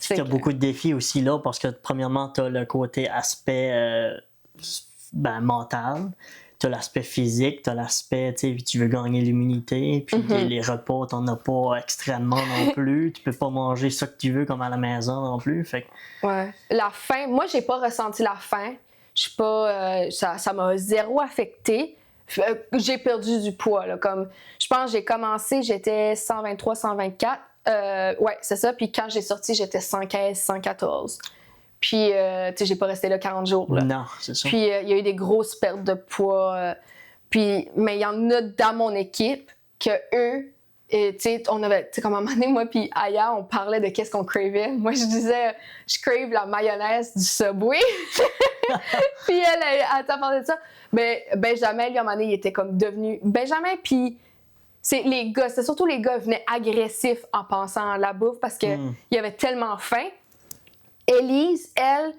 Il y a beaucoup de défis aussi, là, parce que, premièrement, t'as le côté aspect mental. T'as l'aspect physique, t'as l'aspect, tu veux gagner l'immunité, puis les repas, t'en as pas extrêmement non plus. Tu peux pas manger ça que tu veux comme à la maison non plus. Fait que... Ouais. La faim, moi, j'ai pas ressenti la faim. Je suis pas. Ça m'a zéro affecté. J'ai perdu du poids, là. Comme, je pense que j'ai commencé, j'étais 123, 124. Ouais, c'est ça. Puis quand j'ai sorti, j'étais 115, 114. Puis, tu sais, j'ai pas resté là 40 jours. Là. Non, c'est ça. Puis, il y a eu des grosses pertes de poids. Mais il y en a dans mon équipe que eux, tu sais, on avait, tu sais, comme à un moment donné, moi puis Aya, on parlait de qu'est-ce qu'on cravait. Moi, je disais, je crave la mayonnaise du Subway. Puis elle parlait de ça. Mais Benjamin, lui, à un moment donné, il était comme devenu... Benjamin, puis... c'était surtout les gars venaient agressifs en pensant à la bouffe parce qu'il y avait tellement faim. Élise, elle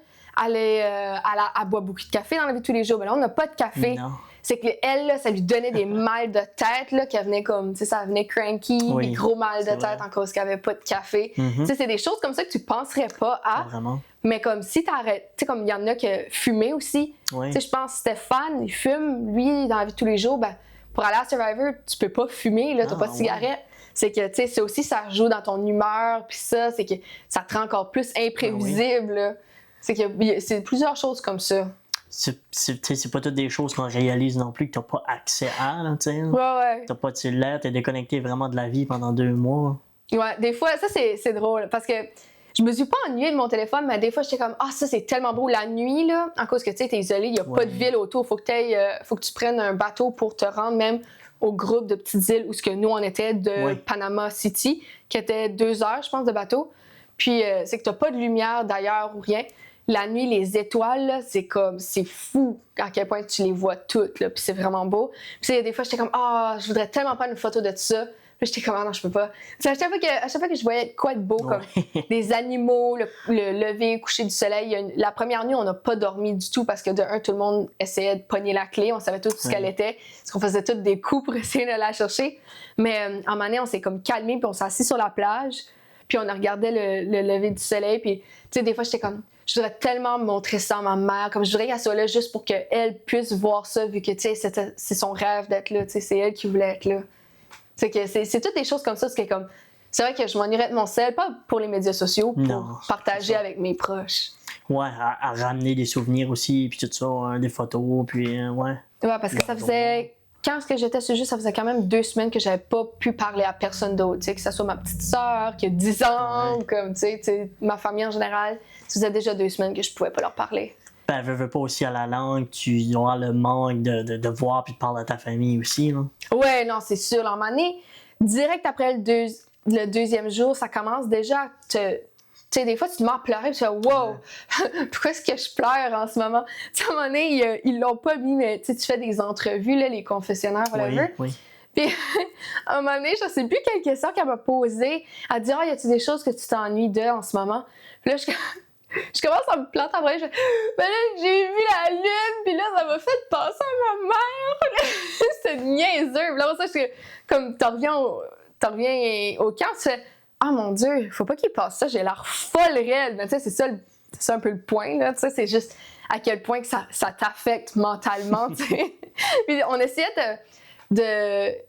boit beaucoup de café dans la vie de tous les jours. Mais là, on n'a pas de café. Non. C'est qu'elle, là, ça lui donnait des mal de tête, là, qu'elle venait comme, tu sais, ça venait cranky, des gros mal de tête en cause qu'elle avait pas de café. Tu sais, c'est des choses comme ça que tu penserais pas à. Vraiment. Mais comme si t'arrêtes, tu sais, comme il y en a qui fumaient aussi. Tu sais, je pense Stéphane, il fume, lui, dans la vie de tous les jours, ben, pour aller à Survivor, tu peux pas fumer, là, t'as pas de cigarette. C'est que, tu sais, c'est aussi, ça joue dans ton humeur, puis ça, c'est que ça te rend encore plus imprévisible, là. C'est plusieurs choses comme ça. C'est pas toutes des choses qu'on réalise non plus que t'as pas accès à, là, tu sais. Ouais. T'as pas de cellulaire, t'es déconnecté vraiment de la vie pendant 2 mois. Ouais, des fois, ça, c'est drôle, parce que je me suis pas ennuyée de mon téléphone, mais des fois, j'étais comme, ah, ça, c'est tellement beau. La nuit, là, en cause que, tu sais, t'es isolé, il y a pas de ville autour, faut que tu prennes un bateau pour te rendre même au groupe de petites îles où ce que nous, on était de Panama City, qui était 2 heures, je pense, de bateau. Puis, c'est que t'as pas de lumière d'ailleurs ou rien. La nuit, les étoiles, là, c'est fou à quel point tu les vois toutes, là, puis c'est vraiment beau. Puis des fois, j'étais comme, je voudrais tellement prendre une photo de ça. Puis j'étais comme, non, je peux pas. À chaque fois que je voyais quoi de beau, comme des animaux, le lever, le coucher du soleil. La première nuit, on n'a pas dormi du tout parce que de un, tout le monde essayait de pogner la clé. On savait tout ce qu'elle était. Parce qu'on faisait tous des coups pour essayer de la chercher. Mais à un moment donné, on s'est comme calmé, puis on s'est assis sur la plage. Puis on a regardé le lever du soleil. Puis, tu sais, des fois, j'étais comme, je voudrais tellement montrer ça à ma mère. Comme je voudrais qu'elle soit là juste pour qu'elle puisse voir ça, vu que, tu sais, c'est son rêve d'être là. Tu sais, c'est elle qui voulait être là. C'est que c'est toutes des choses comme ça. C'est vrai que je m'ennuierais de mon sel, pas pour les médias sociaux, pour partager avec mes proches. Ouais, à ramener des souvenirs aussi, puis tout ça, des photos, puis ouais, parce que ça faisait... Quand j'étais sur le jeu, ça faisait quand même 2 semaines que j'avais pas pu parler à personne d'autre. Tu sais, que ce soit ma petite sœur qui a 10 ans, ou comme, tu sais, ma famille en général. Ça faisait déjà 2 semaines que je pouvais pas leur parler. Ben, veux pas aussi à la langue, tu auras le manque de voir puis de parler à ta famille aussi, là. Ouais, non, c'est sûr. À un moment donné, direct après le 2e jour, ça commence déjà à te... Tu sais, des fois, tu te mets à pleurer, puis tu fais « Wow! Pourquoi est-ce que je pleure en ce moment? » Tu sais, à un moment donné, ils l'ont pas mis, mais tu fais des entrevues, là, les confessionnaires, whatever. Oui. Puis, à un moment donné, je sais plus quelle question qu'elle m'a posée. Elle dit « Ah, y a-tu des choses que tu t'ennuies de en ce moment? » Puis là, je commence à me planter à vrai. Ben là, j'ai vu la lune, puis là, ça m'a fait penser à ma mère. C'était niaiseux. Puis là, ça, comme, t'en reviens au camp, tu fais, ah mon Dieu, faut pas qu'il passe ça, j'ai l'air folle raide. Mais tu sais, c'est ça un peu le point, là. Tu sais, c'est juste à quel point que ça t'affecte mentalement, tu sais. Puis on essayait de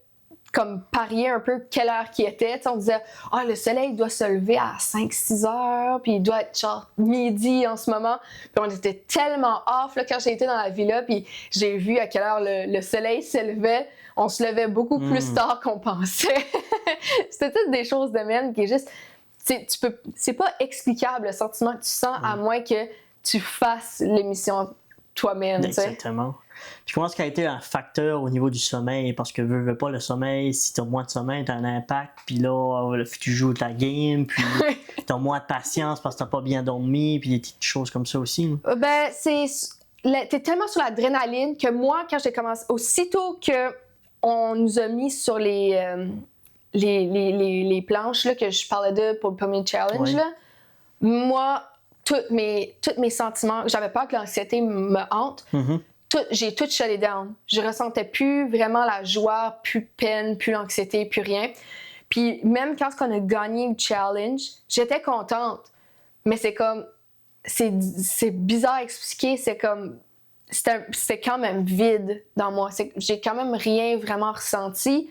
comme parier un peu quelle heure qu'il était. T'sais, on disait « Ah, le soleil doit se lever à 5-6 heures, puis il doit être genre midi en ce moment. » Puis on était tellement off là, quand j'ai été dans la villa, puis j'ai vu à quelle heure le soleil se levait. On se levait beaucoup plus tard qu'on pensait. C'était toutes des choses de même qui est juste... c'est pas explicable le sentiment que tu sens à moins que tu fasses l'émission toi-même. Exactement. Puis comment est-ce qu'il a été un facteur au niveau du sommeil? Parce que veux pas le sommeil, si t'as moins de sommeil, t'as un impact, puis là, tu joues ta game, puis t'as moins de patience parce que t'as pas bien dormi, puis des petites choses comme ça aussi. Ben, t'es tellement sur l'adrénaline que moi, quand j'ai commencé, aussitôt qu'on nous a mis sur les planches là, que je parlais de pour le premier challenge, là, moi, tous mes sentiments, j'avais peur que l'anxiété me hante. J'ai tout shut down. Je ressentais plus vraiment la joie, plus peine, plus l'anxiété, plus rien. Puis même quand on a gagné le challenge, j'étais contente. Mais c'est comme... C'est bizarre à expliquer. C'est comme... C'était quand même vide dans moi. J'ai quand même rien vraiment ressenti.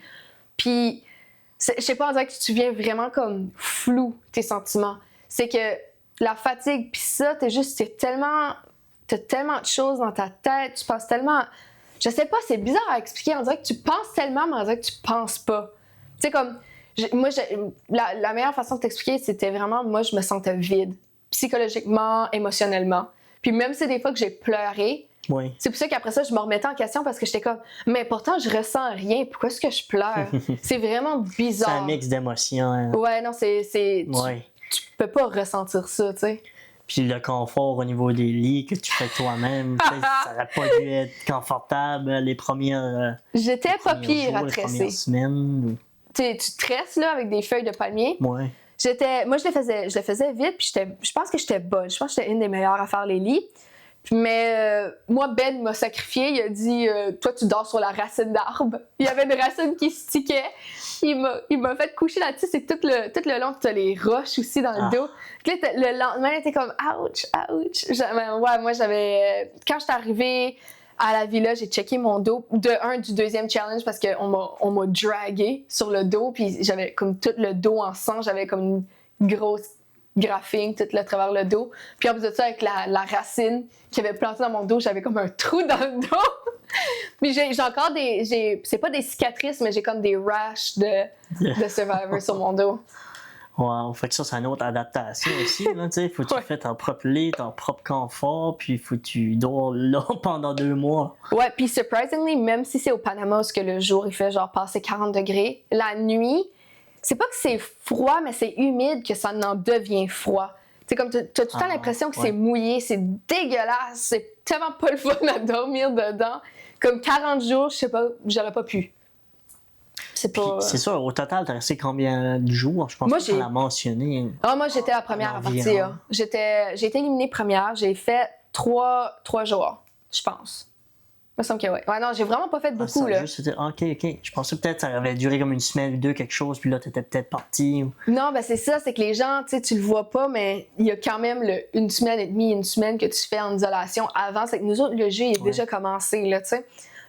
Puis, je sais pas, on dirait que tu viens vraiment comme flou, tes sentiments. C'est que la fatigue, puis ça, t'as tellement de choses dans ta tête, tu penses tellement... Je sais pas, c'est bizarre à expliquer. On dirait que tu penses tellement, mais on dirait que tu penses pas. Tu sais, comme... La meilleure façon de t'expliquer, c'était vraiment... Moi, je me sentais vide. Psychologiquement, émotionnellement. Puis même si des fois que j'ai pleuré, c'est pour ça qu'après ça, je me remettais en question parce que j'étais comme... Mais pourtant, je ressens rien. Pourquoi est-ce que je pleure? C'est vraiment bizarre. C'est un mix d'émotions. Hein. Ouais, non, tu peux pas ressentir ça, tu sais. Puis le confort au niveau des lits que tu fais toi-même, ça n'aurait pas dû être confortable les premières. J'étais pas pire à tresser. Les premières semaines. Tu tresses là, avec des feuilles de palmier. Ouais. Moi, je le faisais vite, puis je pense que j'étais bonne. Je pense que j'étais une des meilleures à faire les lits. Mais moi, Ben m'a sacrifié. Il a dit toi, tu dors sur la racine d'arbre. Il y avait une racine qui se tiquait. Il m'a fait coucher là-dessus. C'est tout le long, tu as les roches aussi dans le dos. Puis là, le lendemain, il était comme ouch, ouch. Moi, j'avais. Quand je suis arrivée à la villa, j'ai checké mon dos du deuxième challenge parce qu'on m'a dragué sur le dos. Puis j'avais comme tout le dos en sang. J'avais comme une grosse graphing tout à travers le dos. Puis en plus de ça, avec la racine qui avait planté dans mon dos, j'avais comme un trou dans le dos. Puis j'ai encore c'est pas des cicatrices, mais j'ai comme des rashes de Survivor sur mon dos. Wow, fait que ça, c'est une autre adaptation aussi. Là, faut que tu fasses ton propre lit, ton propre confort, puis faut que tu dors là pendant 2 mois. Ouais, puis surprisingly, même si c'est au Panama où le jour il fait genre passer 40 degrés, la nuit, c'est pas que c'est froid, mais c'est humide que ça en devient froid. C'est comme t'as tout le temps l'impression que c'est mouillé, c'est dégueulasse, c'est tellement pas le fun à dormir dedans. Comme 40 jours, je sais pas, j'aurais pas pu. C'est sûr, au total, t'as resté combien de jours? Je pense que tu l'as mentionné. Moi, j'étais la première à partir. J'ai été éliminée première. J'ai fait 3 jours, je pense. Il me semble que oui. Ouais, non, j'ai vraiment pas fait beaucoup, là. OK. Je pensais peut-être que ça avait duré comme 1 semaine ou 2, quelque chose, puis là, t'étais peut-être parti. Non, ben c'est ça, c'est que les gens, tu le vois pas, mais il y a quand même 1 semaine et demie, 1 semaine que tu fais en isolation avant. C'est que nous autres, le jeu est déjà commencé, là, tu sais.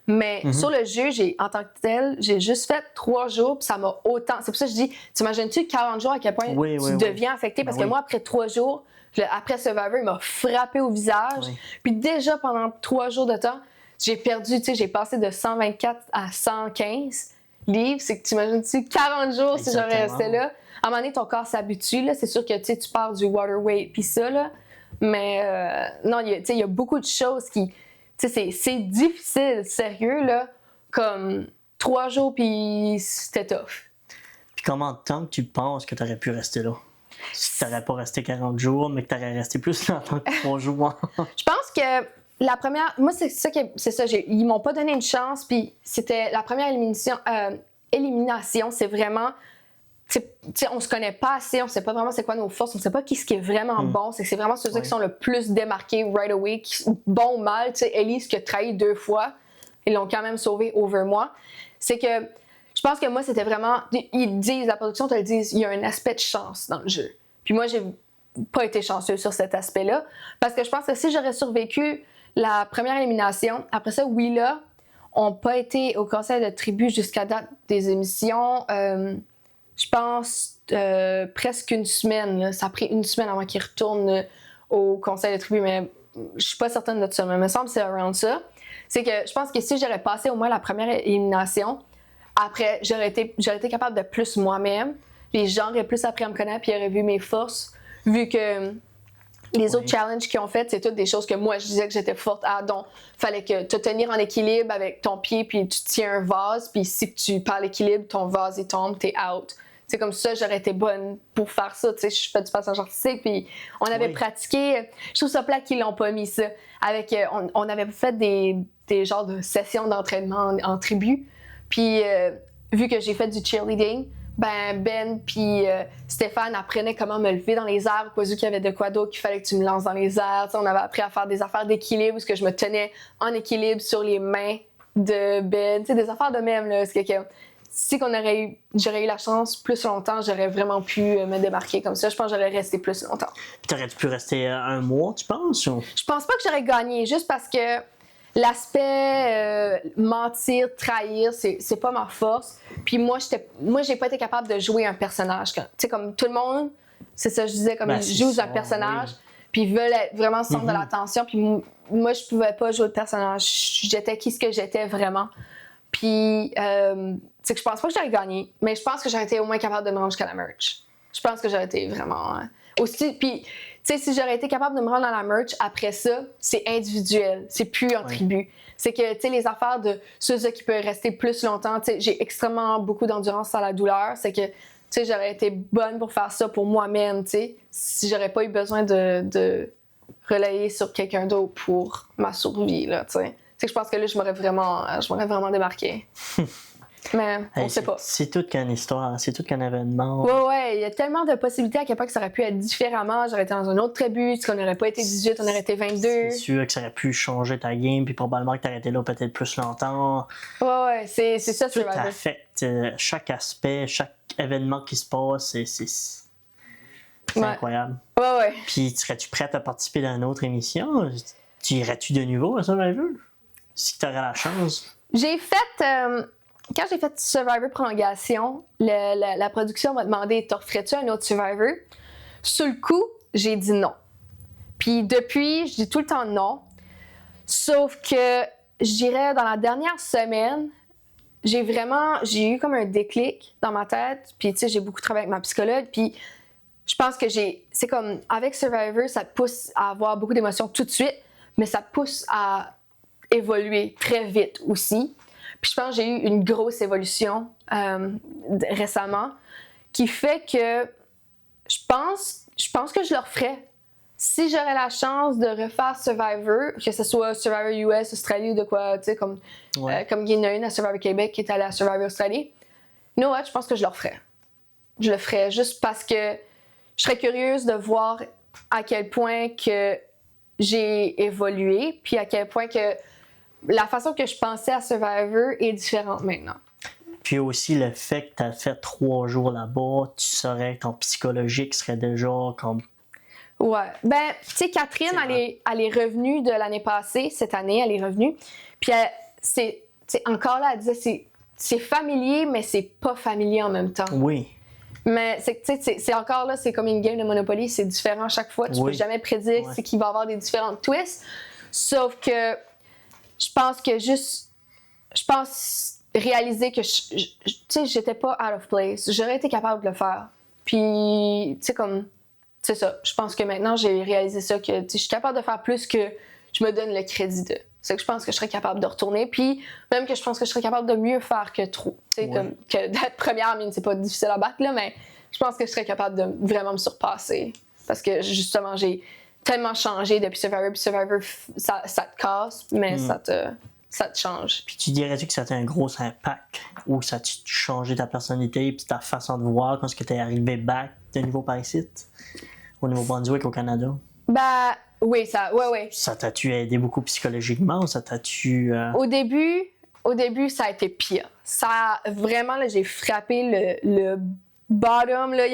Mais sur le jeu, en tant que tel, j'ai juste fait 3 jours, puis ça m'a autant... C'est pour ça que je dis, t'imagines-tu 40 jours à quel point tu deviens affecté? Parce que moi, après 3 jours, après Survivor, il m'a frappé au visage. Puis déjà, pendant 3 jours de temps, j'ai perdu, j'ai passé de 124 à 115 livres. C'est que t'imagines-tu 40 jours si j'aurais resté là. À un moment donné, ton corps s'habitue, là. C'est sûr que tu pars du water weight, puis ça, là. Mais non, il y a beaucoup de choses qui... C'est difficile, sérieux, là, comme 3 jours, puis c'était tough. Puis combien de temps que tu penses que tu aurais pu rester là? Si tu n'aurais pas resté 40 jours, mais que tu aurais resté plus longtemps que 3 jours. Je pense que la première... Moi, c'est ça. Ils m'ont pas donné une chance, puis c'était la première élimination, c'est vraiment on se connaît pas assez, on sait pas vraiment c'est quoi nos forces, on sait pas qui est vraiment bon, c'est vraiment ceux qui sont le plus démarqués right away, bon ou mal. Tu sais, Elise qui a trahi 2 fois, ils l'ont quand même sauvé over moi. C'est que je pense que moi, c'était vraiment, ils disent, la production te le dit, il y a un aspect de chance dans le jeu. Puis moi, j'ai pas été chanceux sur cet aspect-là, parce que je pense que si j'aurais survécu la première élimination, après ça, Willa ont pas été au conseil de tribu jusqu'à date des émissions. Je pense presque une semaine. Là. Ça a pris une semaine avant qu'ils retournent au conseil de tribu, mais je suis pas certaine de ça. Mais il me semble que c'est around ça. C'est que je pense que si j'aurais passé au moins la première élimination, après, j'aurais été capable de plus moi-même. Les gens auraient plus appris à me connaître, puis ils auraient vu mes forces, vu que les autres challenges qu'ils ont fait, c'est toutes des choses que moi, je disais que j'étais forte à. Donc, fallait que te tenir en équilibre avec ton pied, puis tu tiens un vase, puis si tu perds l'équilibre, ton vase, il tombe, t'es out. C'est comme ça, j'aurais été bonne pour faire ça. Tu sais, je fais du passage artistique, puis on avait pratiqué. Je trouve ça plat qu'ils l'ont pas mis, ça. Avec, on avait fait des genres de sessions d'entraînement en tribu. Puis, vu que j'ai fait du cheerleading, Ben puis Stéphane apprenaient comment me lever dans les airs, au cas où il y avait de quoi d'autre qu'il fallait que tu me lances dans les airs. T'sais, on avait appris à faire des affaires d'équilibre, parce que je me tenais en équilibre sur les mains de Ben. Tu sais, des affaires de même, là. C'est que si j'aurais eu la chance plus longtemps, j'aurais vraiment pu me démarquer comme ça. Je pense que j'aurais resté plus longtemps. T'aurais-tu pu rester 1 mois, tu penses? Ou? Je pense pas que j'aurais gagné, juste parce que l'aspect mentir, trahir, c'est pas ma force. Puis moi, j'ai pas été capable de jouer un personnage. Tu sais, comme tout le monde, c'est ça, je disais, comme ils jouent un personnage, puis ils veulent vraiment se centre de l'attention. Puis moi, je pouvais pas jouer de personnage. J'étais qui ce que j'étais vraiment. Puis, c'est que je pense pas que j'aurais gagné, mais je pense que j'aurais été au moins capable de me rendre jusqu'à la merch. Je pense que j'aurais été vraiment... aussi, puis, tu sais, si j'aurais été capable de me rendre dans la merch, après ça, c'est individuel, c'est plus en tribu. C'est que, tu sais, les affaires de ceux qui peuvent rester plus longtemps, tu sais, j'ai extrêmement beaucoup d'endurance à la douleur. C'est que, tu sais, j'aurais été bonne pour faire ça pour moi-même, tu sais, si j'aurais pas eu besoin de relayer sur quelqu'un d'autre pour ma survie, là, tu sais. C'est que je pense que là, je m'aurais vraiment démarqué. Mais on sait pas. C'est toute qu'une histoire, c'est tout qu'un événement. Ouais, il y a tellement de possibilités à quel point que ça aurait pu être différemment. J'aurais été dans un autre tribu, qu'on n'aurait pas été 18, on aurait été 22. C'est sûr que ça aurait pu changer ta game, puis probablement que tu aurais été là peut-être plus longtemps. Ouais, c'est ça, tout affecte chaque aspect, chaque événement qui se passe, c'est incroyable. Ouais. Puis, serais-tu prête à participer dans une autre émission? Tu irais-tu de nouveau à Survivor? Si tu aurais la chance. J'ai fait... quand j'ai fait Survivor Prolongation, la production m'a demandé « T'en referais-tu un autre Survivor? » Sur le coup, j'ai dit non. Puis depuis, je dis tout le temps non. Sauf que, je dirais, dans la dernière semaine, j'ai eu comme un déclic dans ma tête. Puis tu sais, j'ai beaucoup travaillé avec ma psychologue. Puis je pense que c'est comme, avec Survivor, ça te pousse à avoir beaucoup d'émotions tout de suite, mais ça te pousse à évoluer très vite aussi. Puis je pense que j'ai eu une grosse évolution récemment qui fait que je pense que je le referais. Si j'aurais la chance de refaire Survivor, que ce soit Survivor US, Australie ou de quoi, tu sais, comme il y en a une à Survivor Québec qui est allée à Survivor Australie, you know what, je pense que je le referais. Je le ferais juste parce que je serais curieuse de voir à quel point que j'ai évolué, puis à quel point que la façon que je pensais à Survivor est différente maintenant. Puis aussi le fait que tu as fait 3 jours là-bas, tu saurais que ton psychologique serait déjà comme... Ouais. Ben, tu sais, Catherine, elle est revenue de l'année passée, cette année, elle est revenue. Puis encore là, elle disait, c'est familier, mais c'est pas familier en même temps. Oui. Mais c'est encore là, c'est comme une game de Monopoly, c'est différent chaque fois. Tu peux jamais prédire c'est qu'il va y avoir des différentes twists. Sauf que je pense réaliser que tu sais, j'étais pas out of place. J'aurais été capable de le faire. Puis, tu sais, comme, c'est ça. Je pense que maintenant, j'ai réalisé ça, que je suis capable de faire plus que je me donne le crédit de. C'est que je pense que je serais capable de retourner. Puis, même que je pense que je serais capable de mieux faire que trop. Tu sais, comme, que d'être première, mais c'est pas difficile à battre, là, mais je pense que je serais capable de vraiment me surpasser. Parce que, justement, j'ai tellement changé depuis Survivor. Puis Survivor, ça te casse, mais ça ça te change. Puis tu dirais-tu que ça a un gros impact ou ça a changé ta personnalité puis ta façon de voir quand tu es arrivé back de niveau par ici, au Nouveau-Brunswick, au Canada? Ben, oui, ouais. Ça t'a-tu aidé beaucoup psychologiquement ou ça t'a-tu... Au début, ça a été pire. Ça, vraiment, là, j'ai frappé le bottom, là.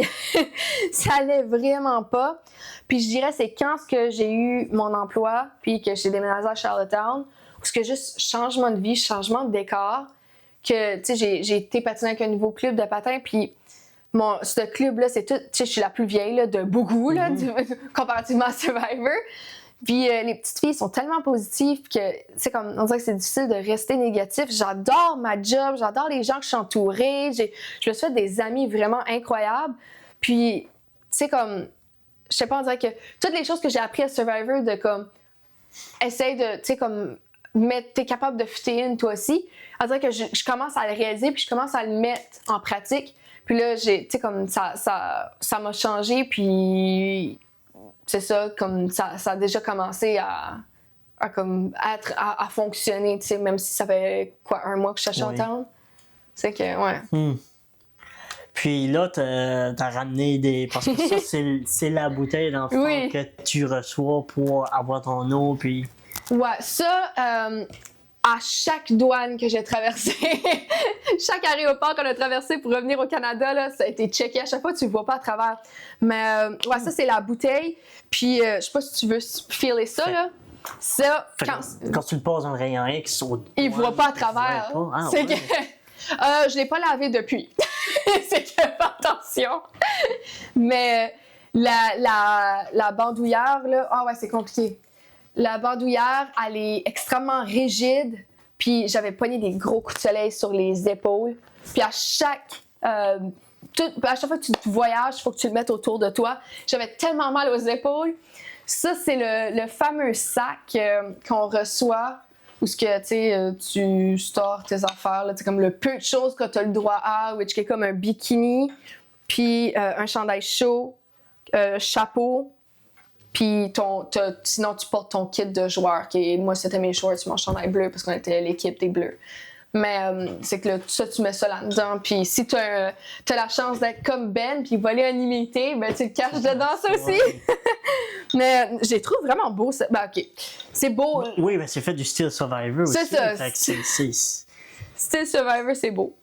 Ça allait vraiment pas. Puis je dirais, c'est quand que j'ai eu mon emploi, puis que j'ai déménagé à Charlottetown, où c'est juste changement de vie, changement de décor, que, tu sais, j'ai été patiner avec un nouveau club de patin, puis ce club-là, c'est tout, tu sais, je suis la plus vieille, là, de beaucoup, là, comparativement à Survivor. Puis les petites filles sont tellement positives que, c'est comme, on dirait que c'est difficile de rester négatif. J'adore ma job, j'adore les gens que je suis entourée. Je me suis fait des amis vraiment incroyables. Puis, tu sais, comme, je sais pas, on dirait que toutes les choses que j'ai appris à Survivor, de comme, essaye de, tu sais, comme, t'es capable de fitter in toi aussi. On dirait que je commence à le réaliser, puis je commence à le mettre en pratique. Puis là, tu sais, comme, ça m'a changé, puis c'est ça, comme ça a déjà commencé à fonctionner, tu sais, même si ça fait, 1 mois que je cherche en town. C'est que, ouais. Puis là, t'as ramené des... Parce que ça, c'est la bouteille d'enfant que tu reçois pour avoir ton eau, puis... Ouais, ça, à chaque douane que j'ai traversée, chaque aéroport qu'on a traversé pour revenir au Canada, là, ça a été checké. À chaque fois, tu le vois pas à travers. Mais ouais, ça, c'est la bouteille. Puis, je sais pas si tu veux filer ça, là. Ça, quand tu le poses dans le rayon X, il voit pas à travers. C'est que je l'ai pas lavé depuis. C'est que, fais attention. Mais la bandoulière, là, ouais, c'est compliqué. La bandoulière, elle est extrêmement rigide, puis j'avais pogné des gros coups de soleil sur les épaules. Puis à chaque fois que tu voyages, il faut que tu le mettes autour de toi. J'avais tellement mal aux épaules. Ça, c'est le fameux sac qu'on reçoit, où tu stores tes affaires. C'est comme le peu de choses que tu as le droit à, which est comme un bikini, puis un chandail chaud, chapeau. Puis sinon, tu portes ton kit de joueur. Moi, c'était mes shorts, mon chandail bleu, parce qu'on était l'équipe des Bleus. Mais c'est que là, ça, tu mets ça là-dedans. Puis si tu as la chance d'être comme Ben, puis voler un imité, ben tu le caches dedans, ça aussi. Mais je les trouve vraiment beaux. Ben, OK. C'est beau. Oui, mais c'est fait du style Survivor aussi. C'est ça. Style Survivor, c'est beau.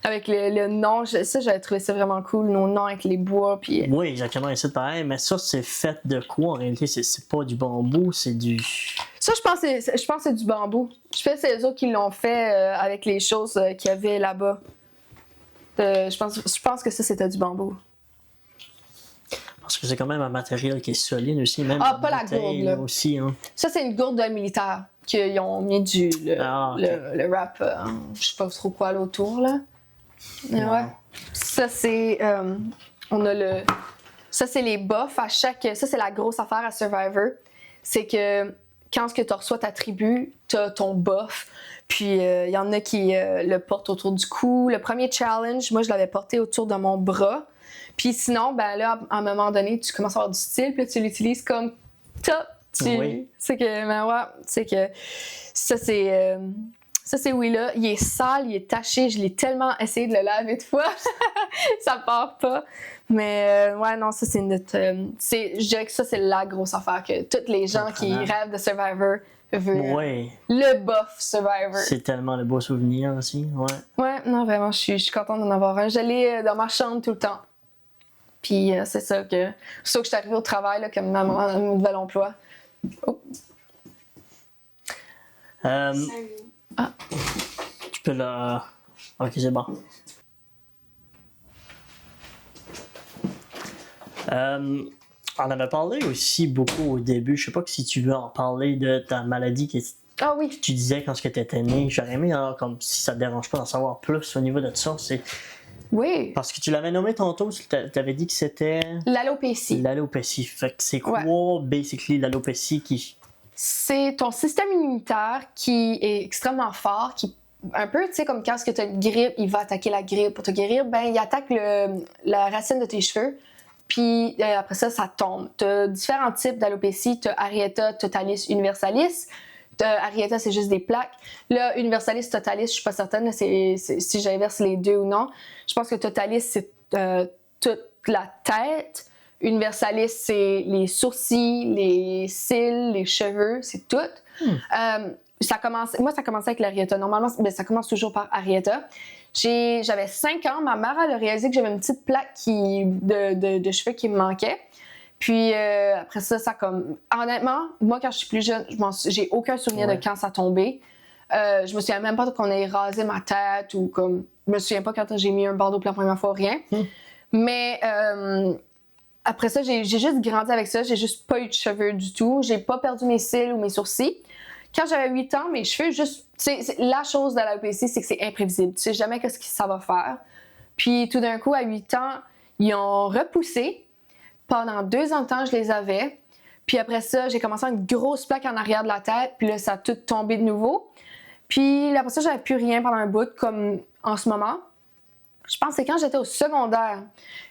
Avec le nom, j'avais trouvé ça vraiment cool, nos noms avec les bois. Puis... Oui, exactement, c'est pareil, mais ça, c'est fait de quoi en réalité? C'est pas du bambou, c'est du... Ça, je pense que c'est du bambou. Je pense que c'est eux autres qui l'ont fait avec les choses qu'il y avait là-bas. Je pense que ça, c'était du bambou. Parce que c'est quand même un matériel qui est solide aussi, même pas la gourde, là. Aussi, hein. Ça, c'est une gourde de militaire qu'ils ont mis le wrap, je sais pas trop quoi, là, autour, là. Wow. Ouais. Ça, c'est... Ça, c'est les buffs à chaque... Ça, c'est la grosse affaire à Survivor. C'est que quand tu reçois ta tribu, t'as ton buff. Puis, il y en a qui le portent autour du cou. Le premier challenge, moi, je l'avais porté autour de mon bras. Puis sinon, ben là, à un moment donné, tu commences à avoir du style. Puis là, tu l'utilises comme top. C'est que... Ben ouais, c'est que... Ça, c'est... Ça, c'est là. Il est sale, il est taché. Je l'ai tellement essayé de le laver de fois. Ça part pas. Mais ouais, non, ça, c'est notre... je dirais que ça, c'est la grosse affaire que tous les gens qui rêvent de Survivor veulent. Le buff Survivor. C'est tellement le beau souvenir aussi, Ouais, non, vraiment, je suis contente d'en avoir un. Je l'ai dans ma chambre tout le temps. Puis c'est ça que... Sauf que je suis arrivée au travail, là, comme mon nouvel emploi. Oh. Tu peux le... Ok, c'est bon. On avait parlé aussi beaucoup au début, je sais pas si tu veux en parler de ta maladie oui. Tu disais quand tu étais né. J'aurais aimé, comme si ça te dérange pas d'en savoir plus au niveau de ça. Oui. Parce que tu l'avais nommé tantôt, tu avais dit que c'était... L'alopécie. L'alopécie. Fait que c'est quoi, basically, l'alopécie qui... C'est ton système immunitaire qui est extrêmement fort, qui un peu, tu sais, comme quand tu as une grippe, il va attaquer la grippe pour te guérir, ben il attaque la racine de tes cheveux, puis après ça tombe. Tu as différents types d'alopécie, tu as Arietta totalis universalis, Arietta, c'est juste des plaques. Là, Universalis, Totalis, je suis pas certaine si j'inverse les deux ou non. Je pense que Totalis, c'est toute la tête. Universalis, c'est les sourcils, les cils, les cheveux, c'est tout. Ça commençait avec l'Arietta. Normalement, ça commence toujours par Arietta. J'avais 5 ans, ma mère elle a réalisé que j'avais une petite plaque de cheveux qui me manquait. Puis après ça comme... Honnêtement, moi quand je suis plus jeune, j'ai aucun souvenir de quand ça tombait. Je me souviens même pas qu'on ait rasé ma tête ou comme... Je me souviens pas quand j'ai mis un bandeau pour la première fois, rien. Mais après ça, j'ai juste grandi avec ça. J'ai juste pas eu de cheveux du tout. J'ai pas perdu mes cils ou mes sourcils. Quand j'avais 8 ans, mes cheveux, la chose de l'alopécie, c'est que c'est imprévisible. Tu sais jamais ce que ça va faire. Puis tout d'un coup, à 8 ans, ils ont repoussé. Pendant 2 ans de temps, je les avais. Puis après ça, j'ai commencé une grosse plaque en arrière de la tête. Puis là, ça a tout tombé de nouveau. Puis après ça, j'avais plus rien pendant un bout, comme en ce moment. Je pense que c'est quand j'étais au secondaire.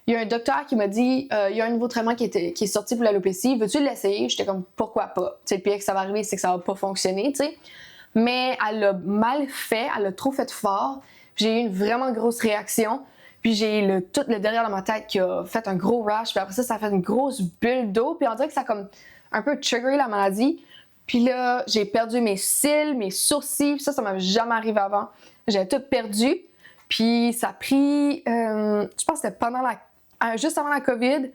Il y a un docteur qui m'a dit il y a un nouveau traitement qui est sorti pour l'alopécie. Veux-tu l'essayer? J'étais comme pourquoi pas? T'sais, le pire que ça va arriver, c'est que ça va pas fonctionner. T'sais. Mais elle l'a mal fait, elle l'a trop fait fort. J'ai eu une vraiment grosse réaction. Puis j'ai tout le derrière de ma tête qui a fait un gros rash. Puis après ça a fait une grosse bulle d'eau. Puis on dirait que ça a comme un peu triggeré la maladie. Puis là, j'ai perdu mes cils, mes sourcils. Ça m'avait jamais arrivé avant. J'ai tout perdu. Puis ça a pris, je pense que c'était juste avant la COVID.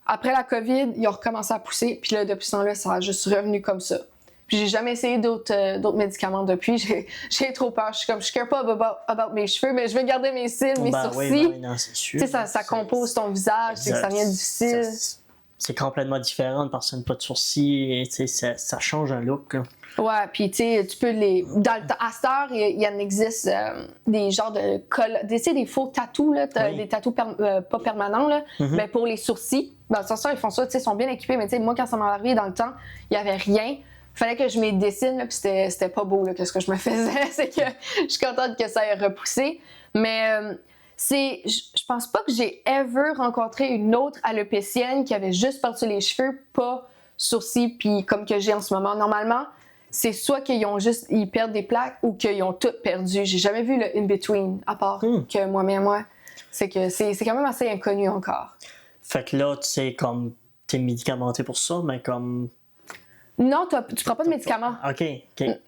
Après la COVID, ils ont recommencé à pousser. Puis là, depuis ce temps-là, ça a juste revenu comme ça. Puis j'ai jamais essayé d'autres médicaments depuis. J'ai trop peur. Je ne care pas about mes cheveux, mais je veux garder mes cils, mes sourcils. Oui, non, c'est sûr. Tu sais, ça compose ton visage, c'est que ça vient difficile. C'est complètement différent, une personne pas de sourcils, et ça change un look. Là. Ouais, puis tu sais, tu peux à cette heure, il y en existe des genres de des faux tatous, là, des tatous pas permanents, là, mais pour les sourcils. Ben, de toute façon, ils font ça, tu sais, ils sont bien équipés, mais tu sais, moi, quand ça m'est arrivé dans le temps, il y avait rien. Fallait que je me dessine, là, puis c'était pas beau, là, que ce que je me faisais. C'est que je suis contente que ça ait repoussé. Mais je pense pas que j'ai ever rencontré une autre alopécienne qui avait juste perdu les cheveux, pas sourcils, puis comme que j'ai en ce moment. Normalement, c'est soit ils perdent des plaques ou qu'ils ont tout perdu. J'ai jamais vu le in-between, à part que moi. C'est que c'est quand même assez inconnu encore. Fait que là, tu sais, comme t'es médicamenté pour ça, mais comme... Non, tu prends pas de médicaments. OK.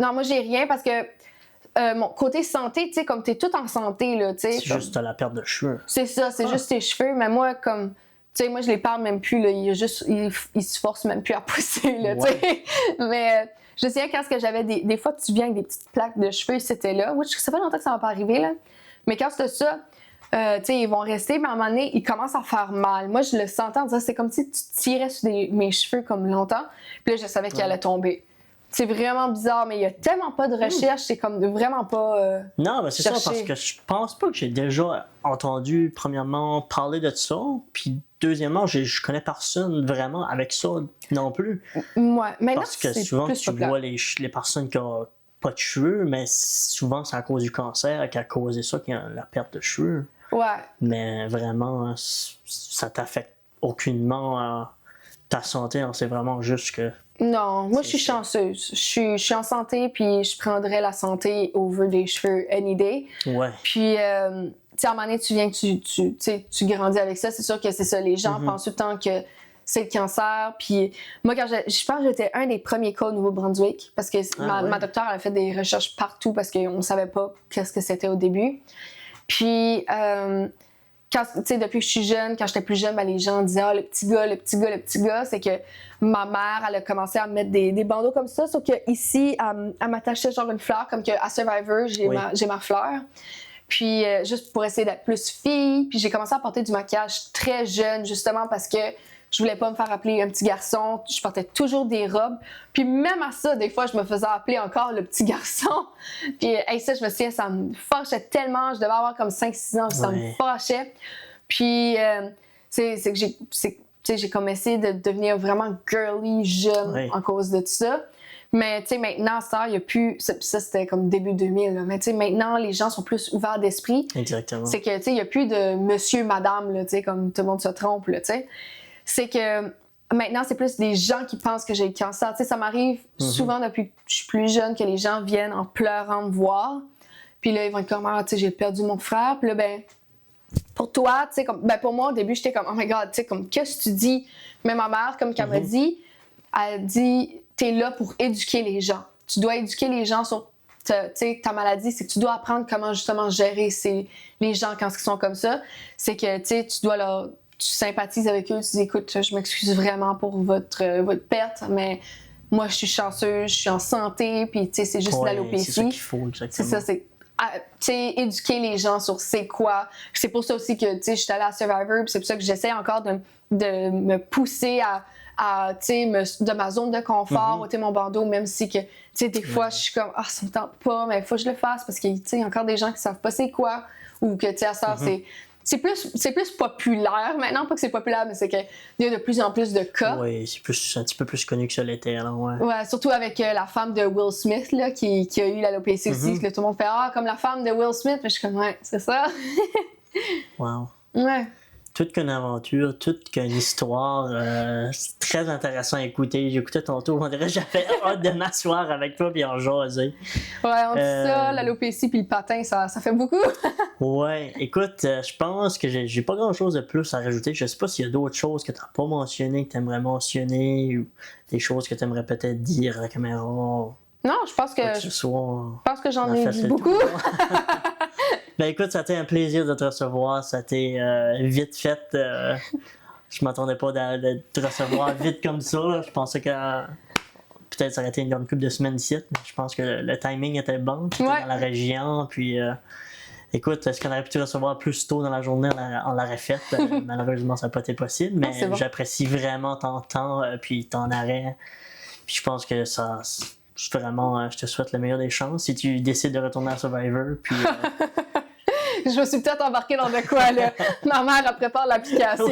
Non, moi, j'ai rien parce que mon côté santé, tu sais, comme t'es tout en santé, là, tu sais. C'est juste la perte de cheveux. C'est ça, c'est juste tes cheveux. Mais moi, comme, tu sais, moi, je les parle même plus, là. Ils se forcent même plus à pousser, là, tu sais. Mais je sais quand j'avais des fois, tu viens avec des petites plaques de cheveux, c'était là. Oui, ça fait longtemps que ça va pas arriver, là. Mais quand c'était ça, tu sais, ils vont rester, mais à un moment donné, ils commencent à faire mal. Moi, je le sentais en disant, c'est comme si tu tirais sur mes cheveux comme longtemps. Puis là, je savais qu'il allait tomber. C'est vraiment bizarre, mais il y a tellement pas de recherche, c'est comme vraiment pas. Non, mais c'est ça, parce que je pense pas que j'ai déjà entendu, premièrement, parler de ça. Puis, deuxièmement, je connais personne vraiment avec ça non plus. Ouais, mais parce que souvent, tu vois les personnes qui ont pas de cheveux, mais souvent, c'est à cause du cancer qui a causé ça, qui a la perte de cheveux. Ouais. Mais vraiment, ça t'affecte aucunement ta santé, hein, c'est vraiment juste que... Non, moi je suis chanceuse. Je suis en santé, puis je prendrais la santé au vu des cheveux any day. Ouais. Puis, tu sais, à un moment donné, tu viens que tu grandis avec ça. C'est sûr que c'est ça. Les gens pensent tout le temps que c'est le cancer. Puis, moi, je pense que j'étais un des premiers cas au Nouveau-Brunswick, parce que ma docteure a fait des recherches partout parce qu'on ne savait pas qu'est-ce que c'était au début. Puis, depuis que je suis jeune, quand j'étais plus jeune, ben, les gens disaient le petit gars, c'est que ma mère, elle a commencé à mettre des bandeaux comme ça, sauf que ici, elle m'attachait genre une fleur, comme que à Survivor, j'ai ma fleur. Puis juste pour essayer d'être plus fille, puis j'ai commencé à porter du maquillage très jeune, justement parce que je voulais pas me faire appeler un petit garçon. Je portais toujours des robes. Puis même à ça, des fois, je me faisais appeler encore le petit garçon. Puis ça, je me souviens, ça me fâchait tellement. Je devais avoir comme 5-6 ans, puis ça me fâchait. Puis c'est que j'ai comme essayé de devenir vraiment girly, jeune en cause de tout ça. Mais tu sais, maintenant, ça, il n'y a plus... Ça, c'était comme début 2000. Là. Mais tu sais, maintenant, les gens sont plus ouverts d'esprit. Exactement. C'est que, tu sais, il n'y a plus de monsieur, madame, là, tu sais, comme tout le monde se trompe, là, tu sais. C'est que maintenant, c'est plus des gens qui pensent que j'ai le cancer. Tu sais, ça m'arrive souvent depuis que je suis plus jeune que les gens viennent en pleurant me voir. Puis là, ils vont être comme, ah, tu sais, j'ai perdu mon frère. Puis là, ben, pour toi, tu sais, comme, ben, pour moi, au début, j'étais comme, oh my God, tu sais, comme, qu'est-ce que tu dis? Mais ma mère, comme qu'elle m'a dit, elle dit, t'es là pour éduquer les gens. Tu dois éduquer les gens sur ta maladie, c'est que tu dois apprendre comment justement gérer les gens quand ils sont comme ça. C'est que tu sympathises avec eux, tu dis écoute, je m'excuse vraiment pour votre perte, mais moi je suis chanceuse, je suis en santé, puis c'est juste l'alopécie. C'est ça qu'il faut, exactement. C'est ça, éduquer les gens sur c'est quoi. C'est pour ça aussi que je suis allée à Survivor, puis c'est pour ça que j'essaie encore de me pousser de ma zone de confort, ôter mon bandeau, même si que, des fois, je suis comme, ça me tente pas, mais il faut que je le fasse parce qu'il y a encore des gens qui savent pas c'est quoi, ou que, à ça, c'est plus populaire maintenant, pas que c'est populaire, mais c'est qu'il y a de plus en plus de cas. Oui, c'est un petit peu plus connu que ça l'était, là, ouais. Ouais, surtout avec la femme de Will Smith, là, qui a eu l'alopécie aussi, que tout le monde fait, comme la femme de Will Smith, mais je suis comme, ouais, c'est ça. Wow. Ouais. Toute qu'une aventure, toute qu'une histoire. C'est très intéressant à écouter. J'écoutais tantôt, on dirait j'avais hâte de m'asseoir avec toi et en jaser. Ouais, on dit ça, l'alopécie puis le patin, ça fait beaucoup. Ouais, écoute, je pense que j'ai pas grand chose de plus à rajouter. Je sais pas s'il y a d'autres choses que t'as pas mentionnées, que t'aimerais mentionner, ou des choses que t'aimerais peut-être dire à la caméra. Non, je pense que j'en ai dit beaucoup. Ben écoute, ça a été un plaisir de te recevoir. Ça a été vite fait. Je m'attendais pas de te recevoir vite comme ça. Là. Je pensais que peut-être ça aurait été une couple de semaines ici. Mais je pense que le timing était bon. Tu étais dans la région. Puis écoute, est-ce qu'on aurait pu te recevoir plus tôt dans la journée? On l'aurait fait. Malheureusement, ça n'a pas été possible. Mais j'apprécie vraiment ton temps puis ton arrêt. Puis je pense que ça... Vraiment, je te souhaite le meilleur des chances si tu décides de retourner à Survivor. Puis, je me suis peut-être embarquée dans de quoi, là. Ma mère, elle prépare l'application.